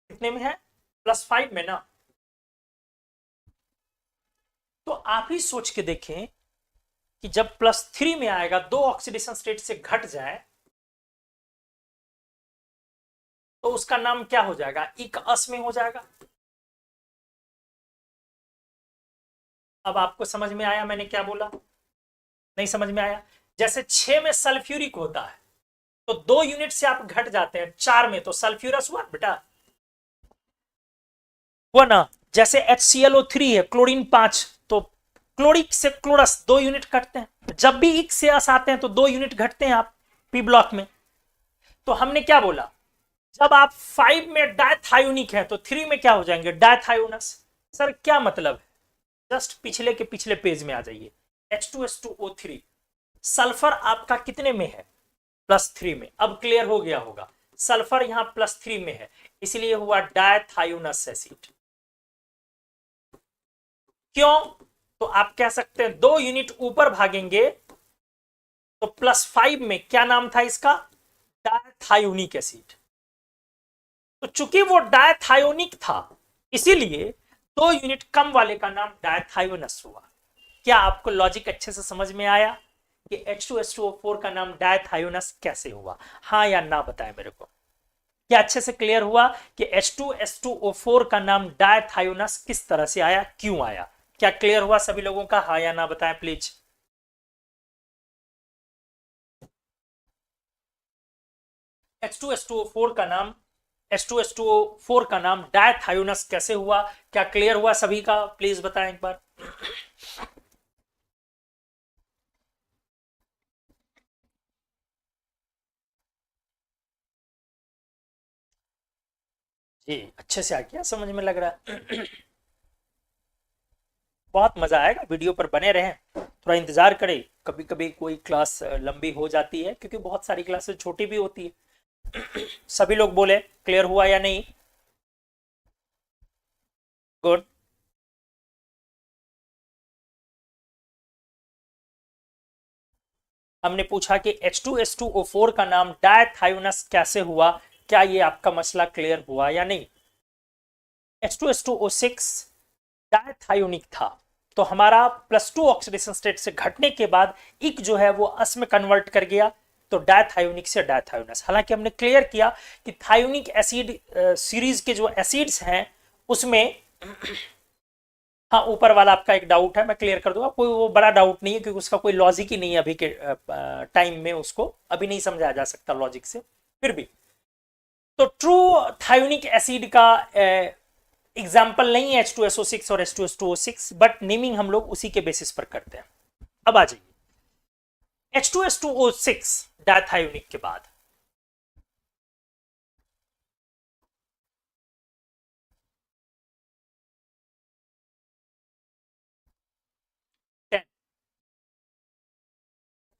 कितने में है, +5 में ना, तो आप ही सोच के देखें कि जब +3 में आएगा, दो ऑक्सीडेशन स्टेट से घट जाए, तो उसका नाम क्या हो जाएगा, इक अस में हो जाएगा। अब आपको समझ में आया मैंने क्या बोला, नहीं समझ में आया? जैसे 6 में सल्फ्यूरिक होता है, तो 2 यूनिट से आप घट जाते हैं 4 में, तो सल्फ्यूरस हुआ बेटा, हुआ ना। जैसे HClO3 है, क्लोरीन 5, तो क्लोरिक से क्लोरस 2 यूनिट घटते हैं। जब भी इक से अस आते हैं तो 2 यूनिट घटते हैं आप पी ब्लॉक में। तो हमने क्या बोला, जब आप 5 में डायथायोनिक है तो 3 में क्या हो जाएंगे, डायथायोनस। सर क्या मतलब है, जस्ट पिछले के पिछले पेज में आ जाइए। H2S2O3, सल्फर आपका कितने में है, +3 में। अब क्लियर हो गया होगा, सल्फर यहां +3 में है, इसलिए हुआ डायथायोनस एसिड। क्यों, तो आप कह सकते हैं 2 यूनिट ऊपर भागेंगे तो +5 में क्या नाम था इसका, डायथायोनिक एसिड। तो चूंकि वो डायथायोनिक था, इसीलिए 2 यूनिट कम वाले का नाम डायथायोनस हुआ। क्या आपको लॉजिक अच्छे से समझ में आया कि H2S2O4 का नाम डायथायोनस कैसे हुआ? हाँ या ना बताएं मेरे को। क्या अच्छे से क्लियर हुआ कि H2S2O4 का नाम डायथायोनस किस तरह से आया, क्यों आया? क्या क्लियर हुआ सभी लोगों का? हाँ या ना बताएं प्लीज। H2S2O4 का नाम H2S2O4 का नाम डायथायोनस कैसे हुआ? क्या क्लियर हुआ सभी का? प्लीज बताएं एक बार। जी अच्छे से आ गया समझ में, लग रहा है। बहुत मजा आएगा, वीडियो पर बने रहें, थोड़ा इंतजार करें। कभी कभी कोई क्लास लंबी हो जाती है क्योंकि बहुत सारी क्लासेस छोटी भी होती है। सभी लोग बोले क्लियर हुआ या नहीं? गुड। हमने पूछा कि H2S2O4 का नाम डायथायोनस कैसे हुआ, क्या ये आपका मसला क्लियर हुआ या नहीं? H2S2O6 डायथायोनिक था, तो हमारा +2 ऑक्सीडेशन स्टेट से घटने के बाद इक जो है वो अस में कन्वर्ट कर गया, तो डायथायोनिक से डायथायोनस। हालांकि हमने क्लियर किया कि थायोनिक एसिड सीरीज के जो एसिड्स हैं उसमें, हाँ ऊपर वाला आपका एक डाउट है, मैं क्लियर कर दूंगा, कोई वो बड़ा डाउट नहीं है क्योंकि उसका कोई लॉजिक ही नहीं है अभी के टाइम में, उसको अभी नहीं समझाया जा सकता लॉजिक से। फिर भी तो ट्रू थायोनिक एसिड का एग्जाम्पल नहीं है H2SO6 और H2S2O6, बट नेमिंग हम लोग उसी के बेसिस पर करते हैं। अब आ जाइए H2S2O6 डायथायोनिक के बाद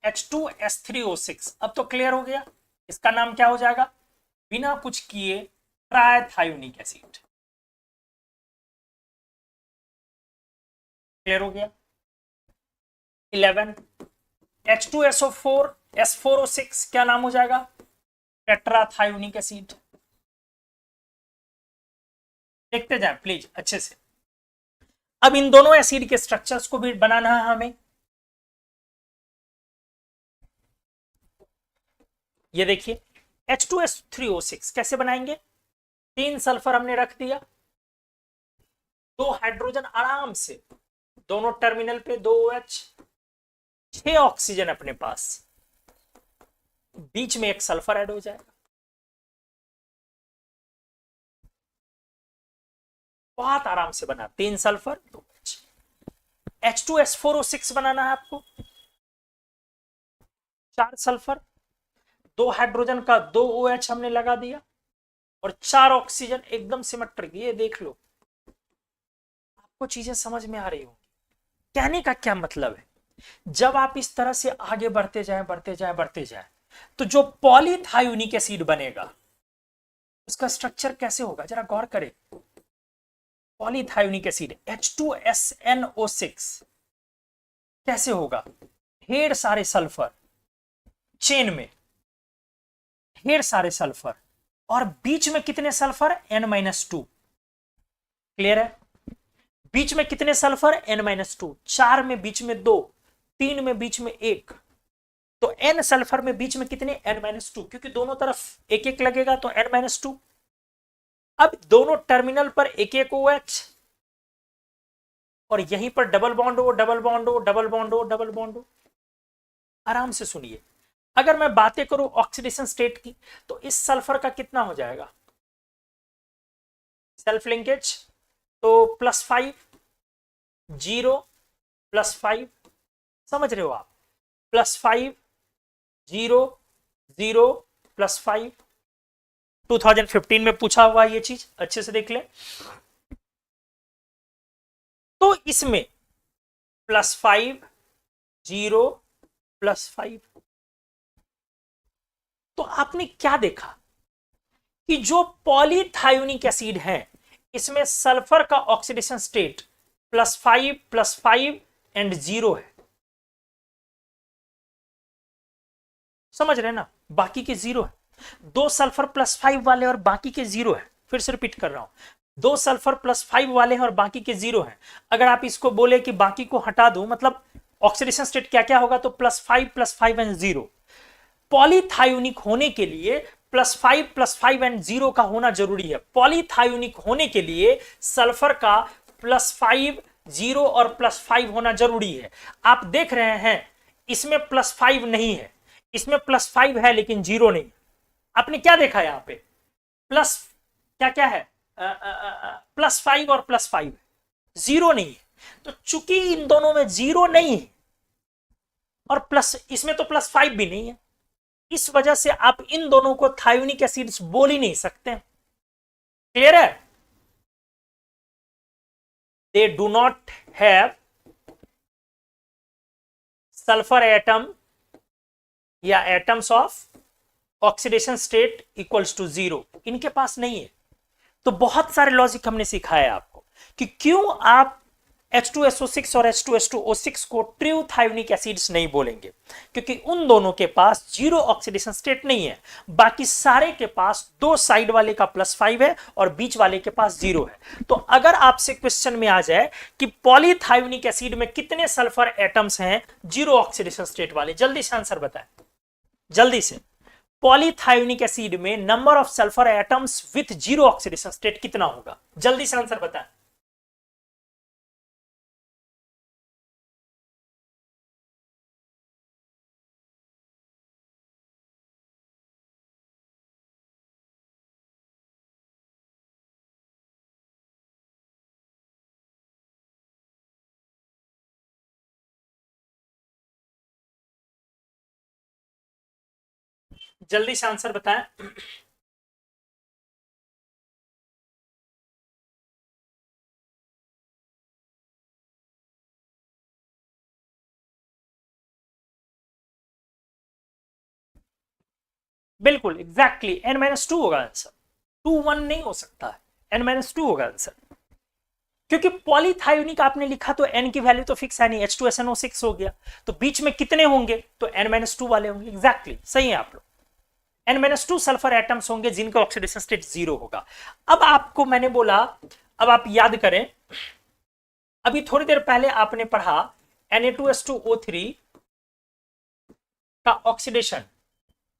H2S3O6। अब तो क्लियर हो गया, इसका नाम क्या हो जाएगा, बिना कुछ किए ट्राइथायोनिक एसिड। क्लियर हो गया। 11 H2SO4 S4O6 क्या नाम हो जाएगा, टेट्राथायोनिक एसिड। देखते जाए प्लीज अच्छे से। अब इन दोनों एसिड के स्ट्रक्चर्स को भी बनाना है हमें। ये देखिए H2S3O6 कैसे बनाएंगे। 3 सल्फर हमने रख दिया, 2 हाइड्रोजन आराम से दोनों टर्मिनल पे, 2 OH, 6 ऑक्सीजन अपने पास, बीच में एक सल्फर ऐड हो जाएगा। बहुत आराम से बना, 3 सल्फर 2 OH। H2S4O6 बनाना है आपको, 4 सल्फर, 2 हाइड्रोजन का 2 OH हमने लगा दिया और 4 ऑक्सीजन, एकदम सिमेट्रिक। ये देख लो, आपको चीजें समझ में आ रही होंगी। कहने का क्या मतलब है, जब आप इस तरह से आगे बढ़ते जाएं बढ़ते जाएं बढ़ते जाएं, तो जो पॉलीथायोनिक एसिड बनेगा उसका स्ट्रक्चर कैसे होगा, जरा गौर करें। पॉलीथायोनिक एसिड H2SNO6 कैसे होगा, ढेर सारे सल्फर चेन में, ढेर सारे सल्फर, और बीच में कितने सल्फर, N-2। क्लियर है, बीच में कितने सल्फर, N-2, 4 में बीच में 2, 3 में बीच में 1, तो N सल्फर में बीच में कितने, N-2, क्योंकि दोनों तरफ एक एक लगेगा तो N-2। अब दोनों टर्मिनल पर एक एक OH, और यहीं पर डबल बॉन्ड हो, डबल बॉन्ड हो, डबल बॉन्ड हो, डबल बॉन्ड हो। आराम से सुनिए, अगर मैं बातें करूं ऑक्सीडेशन स्टेट की, तो इस सल्फर का कितना हो जाएगा सेल्फ लिंकेज, तो +5, 0, +5, समझ रहे हो आप, +5, 0, 0, +5। 2015 में पूछा हुआ ये चीज, अच्छे से देख ले। तो इसमें +5, 0, +5, तो आपने क्या देखा कि जो पॉलीथायोनिक एसिड है इसमें सल्फर का ऑक्सीडेशन स्टेट +5, +5 एंड 0 है। समझ रहे ना, बाकी के 0 है। 2 सल्फर +5 वाले और बाकी के 0 है। फिर से रिपीट कर रहा हूं, 2 सल्फर +5 वाले हैं और बाकी के 0 है। अगर आप इसको बोले कि बाकी को हटा दो, मतलब ऑक्सीडेशन स्टेट क्या क्या होगा, तो +5, +5 एंड 0। पॉलीथायोनिक होने के लिए +5, +5 एंड 0 का होना जरूरी है। पॉलीथायोनिक होने के लिए सल्फर का +5, 0 और +5 होना जरूरी है। आप देख रहे हैं इसमें +5 नहीं है, इसमें +5 है लेकिन 0 नहीं। आपने क्या देखा यहां पे, प्लस क्या क्या है, +5 और +5, 0 नहीं है। तो चूंकि इन दोनों में 0 नहीं है और प्लस इसमें तो +5 भी नहीं है, इस वजह से आप इन दोनों को थायोनिक एसिड्स बोल ही नहीं सकते। क्लियर है, they do not have sulphur atom या atoms of oxidation state equals to 0, इनके पास नहीं है। तो बहुत सारे लॉजिक हमने सिखाया आपको कि क्यों आप H2SO6 और H2S2O6 को ट्रू थायोनिक एसिड्स नहीं बोलेंगे, क्योंकि उन दोनों के पास 0 ऑक्सीडेशन स्टेट नहीं है। बाकी सारे के पास 2 साइड वाले का +5 है और बीच वाले के पास 0 है। तो अगर आपसे क्वेश्चन में आ जाए कि पॉलीथायोनिक एसिड में कितने सल्फर एटम्स हैं 0 ऑक्सीडेशन स्टेट वाले, जल्दी से आंसर बताएं, जल्दी से। पॉलीथायोनिक एसिड में number of sulphur atoms with 0 oxidation state कितना होगा, जल्दी से आंसर बताएं। जल्दी से आंसर बताएं। बिल्कुल एग्जैक्टली N-2 होगा आंसर, 2, 1 नहीं हो सकता है, N-2 होगा आंसर। क्योंकि पॉलीथायोनिक आपने लिखा तो N की वैल्यू तो फिक्स है नहीं, H2SNO6 हो गया, तो बीच में कितने होंगे, तो N-2 वाले होंगे। एग्जैक्टली सही है आप लोग। N-2 सल्फर एटम्स होंगे जिनका ऑक्सीडेशन स्टेट 0 होगा। अब आपको मैंने बोला, अब आप याद करें, अभी थोड़ी देर पहले आपने पढ़ा Na2S2O3 का ऑक्सीडेशन,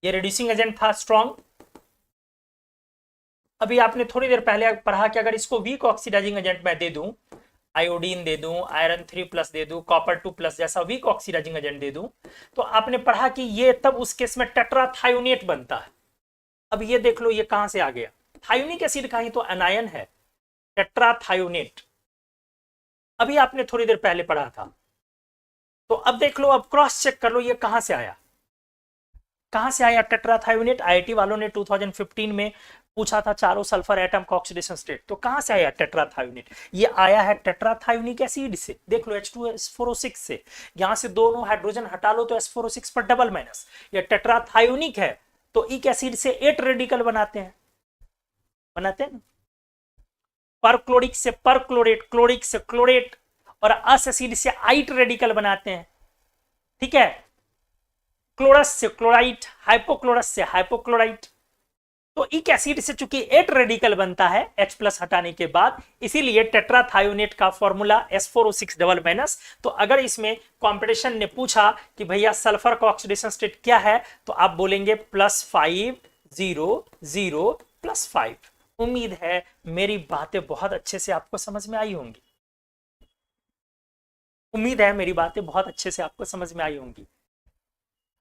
ये रिड्यूसिंग एजेंट था स्ट्रॉन्ग। अभी आपने थोड़ी देर पहले पढ़ा कि अगर इसको वीक ऑक्सीडाइजिंग एजेंट मैं दे दूं, आयोडीन दे दूं, आयरन 3+ दे दूं, कॉपर 2+ जैसा वीक ऑक्सीडाइजिंग एजेंट दे दूं, तो आपने पढ़ा कि ये तब उस केस में टेट्राथायोनेट बनता है। अब ये देख लो ये कहां से आ गया, थायोनिक एसिड का ही तो एनायन है टेट्राथायोनेट, अभी आपने थोड़ी देर पहले पढ़ा था। तो अब देख लो, अब क्रॉस चेक कर लो ये कहां से आया, कहां से आया टेट्राथायोनेट। आईआईटी वालों ने 2015 में पूछा था चारों सल्फर एटम का ऑक्सीडेशन स्टेट, तो कहां से आया टेट्राथायोनेट, ये आया है टेट्राथायोनिक एसिड से। देख लो H2S4O6 से, यहां से दोनों हाइड्रोजन हटा लो तो S4O6 पर डबल माइनस, ये टेट्राथायोनिक है तो इक एसिड से 8 रेडिकल बनाते हैं ना, पर क्लोरिक से पर क्लोरेट, क्लोरिक से क्लोरेट, और अस एसिड से आइट रेडिकल बनाते हैं, ठीक है, क्लोरस से क्लोराइट, हाइपोक्लोरस से हाइपोक्लोराइट। तो इक एसिड से चूंकि 8 रेडिकल बनता है H+ हटाने के बाद, इसीलिए टेट्राथायोनेट का फॉर्मूला S4O6 डबल माइनस। तो अगर इसमें कंपटीशन ने पूछा कि भैया सल्फर का ऑक्सीडेशन स्टेट क्या है, तो आप बोलेंगे +5 0 0 +5। उम्मीद है मेरी बातें बहुत अच्छे से आपको समझ में आई होंगी, उम्मीद है मेरी बातें बहुत अच्छे से आपको समझ में आई होंगी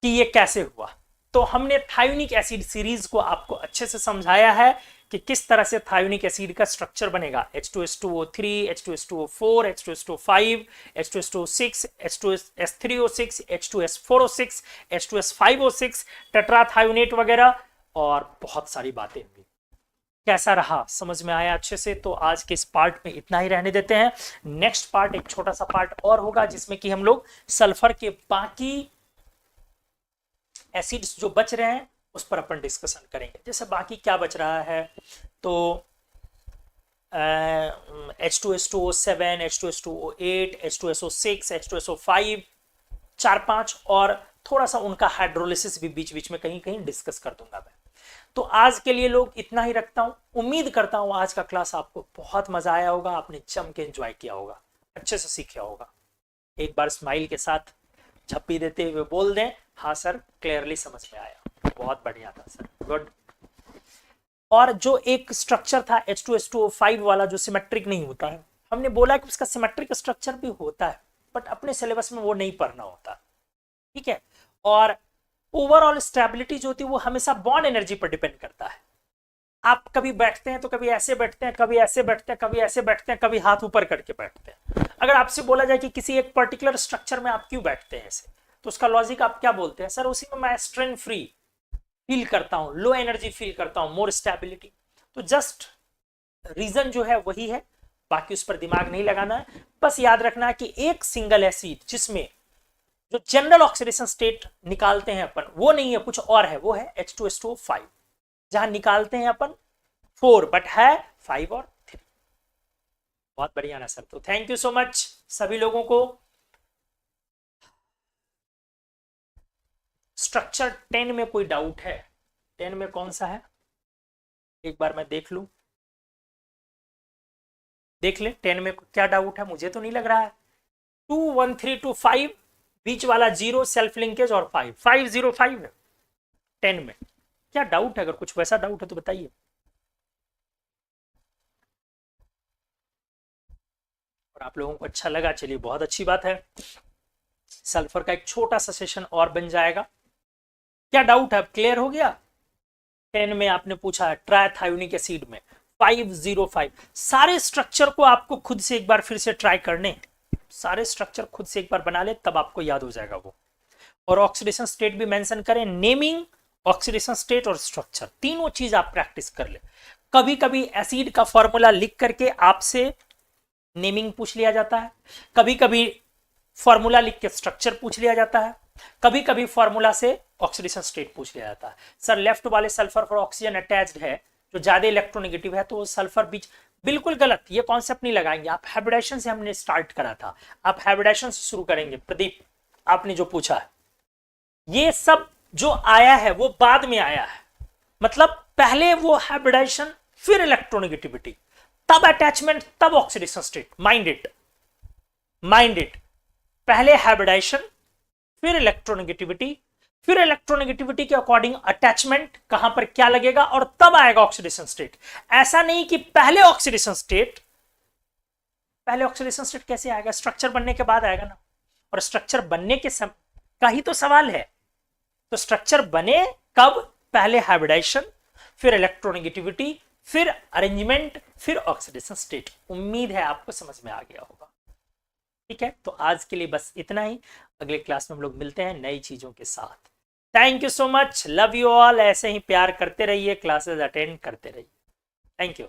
कि ये कैसे हुआ। तो हमने थायोनिक एसिड सीरीज को आपको अच्छे से समझाया है कि किस तरह से थायोनिक एसिड का स्ट्रक्चर बनेगा, H2S2O3, H2S2O4, H2S2O5, H2S2O6, H2S3O6, H2S4O6, H2S5O6, tetrathionate वगैरह, और बहुत सारी बातें हुई। कैसा रहा, समझ में आया अच्छे से? तो आज के इस पार्ट में इतना ही रहने देते हैं। नेक्स्ट पार्ट एक छोटा सा पार्ट और होगा जिसमें कि हम लोग सल्फर के बाकी एसिड्स जो बच रहे हैं उस पर अपन डिस्कशन करेंगे। जैसे बाकी क्या बच रहा है, तो H2S2O7, H2S2O8, H2SO6, H2SO5, 4-5, और थोड़ा सा उनका हाइड्रोलिसिस भी बीच बीच में कहीं कहीं डिस्कस कर दूंगा मैं। तो आज के लिए लोग इतना ही रखता हूं। उम्मीद करता हूं आज का क्लास आपको बहुत मजा आया होगा, आपने जम के एंजॉय किया होगा, अच्छे से सीखा होगा। एक बार स्माइल के साथ झप्पी देते हुए बोल दें, हाँ सर क्लियरली समझ में आया, बहुत बढ़िया था सर, गुड। और जो एक स्ट्रक्चर था H2S2O5 वाला जो सिमेट्रिक नहीं होता है, हमने बोला कि उसका सिमेट्रिक स्ट्रक्चर भी होता है बट अपने सिलेबस में वो नहीं पढ़ना होता, ठीक है। और ओवरऑल स्टेबिलिटी जो होती है वो हमेशा बॉन्ड एनर्जी पर डिपेंड करता है। आप कभी बैठते हैं तो कभी ऐसे बैठते हैं, कभी ऐसे बैठते हैं, कभी ऐसे बैठते हैं, कभी हाथ ऊपर करके बैठते हैं। अगर आपसे बोला जाए कि किसी एक पर्टिकुलर स्ट्रक्चर में आप क्यों बैठते हैं ऐसे, तो उसका लॉजिक आप क्या बोलते हैं, सर उसी में मैं स्ट्रेन फ्री फील करता हूं, लो एनर्जी फील करता हूं, मोर स्टेबिलिटी। तो जस्ट रीजन जो है वही है, बाकी उस पर दिमाग नहीं लगाना है। बस याद रखना है कि एक सिंगल एसिड जिसमें जो जनरल ऑक्सीडेशन स्टेट निकालते हैं अपन वो नहीं है, कुछ और है, वो है H2S2O5, जहां निकालते हैं अपन 4 बट है 5 और 3। बहुत बढ़िया ना सर, तो थैंक यू सो मच सभी लोगों को। स्ट्रक्चर 10 में कोई डाउट है? 10 में कौन सा है, एक बार मैं देख लूं, देख ले 10 में क्या डाउट है, मुझे तो नहीं लग रहा है। 2 1 3 2 5, बीच वाला 0 सेल्फ लिंकेज, और 5 5 0 5 है 10 में। क्या डाउट है? अगर कुछ वैसा डाउट है तो बताइए। और आप लोगों को अच्छा लगा, चलिए बहुत अच्छी बात है। सल्फर का एक छोटा सा सेशन और बन जाएगा। क्या डाउट है, अब क्लियर हो गया? 10 में आपने पूछा है ट्राइथायोनिक एसिड में 505। सारे स्ट्रक्चर को आपको खुद से एक बार फिर से ट्राई करने, सारे स्ट्रक्चर खुद से एक बार बना ले, तब आपको याद हो जाएगा वो। और ऑक्सीडेशन स्टेट भी मेंशन करें, नेमिंग, ऑक्सीडेशन स्टेट और स्ट्रक्चर, तीनों चीज आप प्रैक्टिस कर ले। कभी कभी एसिड का फॉर्मूला लिख करके आपसे नेमिंग पूछ लिया जाता है, कभी कभी फॉर्मूला लिख के स्ट्रक्चर पूछ लिया जाता है, कभी कभी फॉर्मूला से ऑक्सीडेशन स्टेट पूछ लिया जाता है। सर लेफ्ट वाले सल्फर पर ऑक्सीजन अटैच्ड है जो ज्यादा इलेक्ट्रोनेगेटिव है, तो सल्फर बीच, बिल्कुल गलत, ये कॉन्सेप्ट नहीं लगाएंगे आप। हाइब्रिडाइजेशन से हमने स्टार्ट करा था, आप हाइब्रिडाइजेशन से शुरू करेंगे। प्रदीप आपने जो पूछा है, ये सब जो आया है वो बाद में आया है, मतलब पहले वो हाइब्रिडाइजेशन फिर इलेक्ट्रोनेगेटिविटी, तब अटैचमेंट, तब ऑक्सीडेशन स्टेट। माइंड इट, पहले हाइब्रिडाइजेशन, फिर इलेक्ट्रोनेगेटिविटी, फिर इलेक्ट्रोनेगेटिविटी के अकॉर्डिंग अटैचमेंट, कहां पर क्या लगेगा, और तब आएगा ऑक्सीडेशन स्टेट। ऐसा नहीं कि पहले ऑक्सीडेशन स्टेट, पहले ऑक्सीडेशन स्टेट कैसे आएगा, स्ट्रक्चर बनने के बाद आएगा ना, और स्ट्रक्चर बनने के का ही तो सवाल है। तो स्ट्रक्चर बने कब, पहले हाइब्रिडाइजेशन, फिर इलेक्ट्रोनेगेटिविटी, फिर अरेंजमेंट, फिर ऑक्सीडेशन स्टेट। उम्मीद है आपको समझ में आ गया होगा। ठीक है, तो आज के लिए बस इतना ही। अगले क्लास में हम लोग मिलते हैं नई चीजों के साथ। Thank you so much, love you all. ऐसे ही प्यार करते रहिए, क्लासेस अटेंड करते रहिए। Thank you.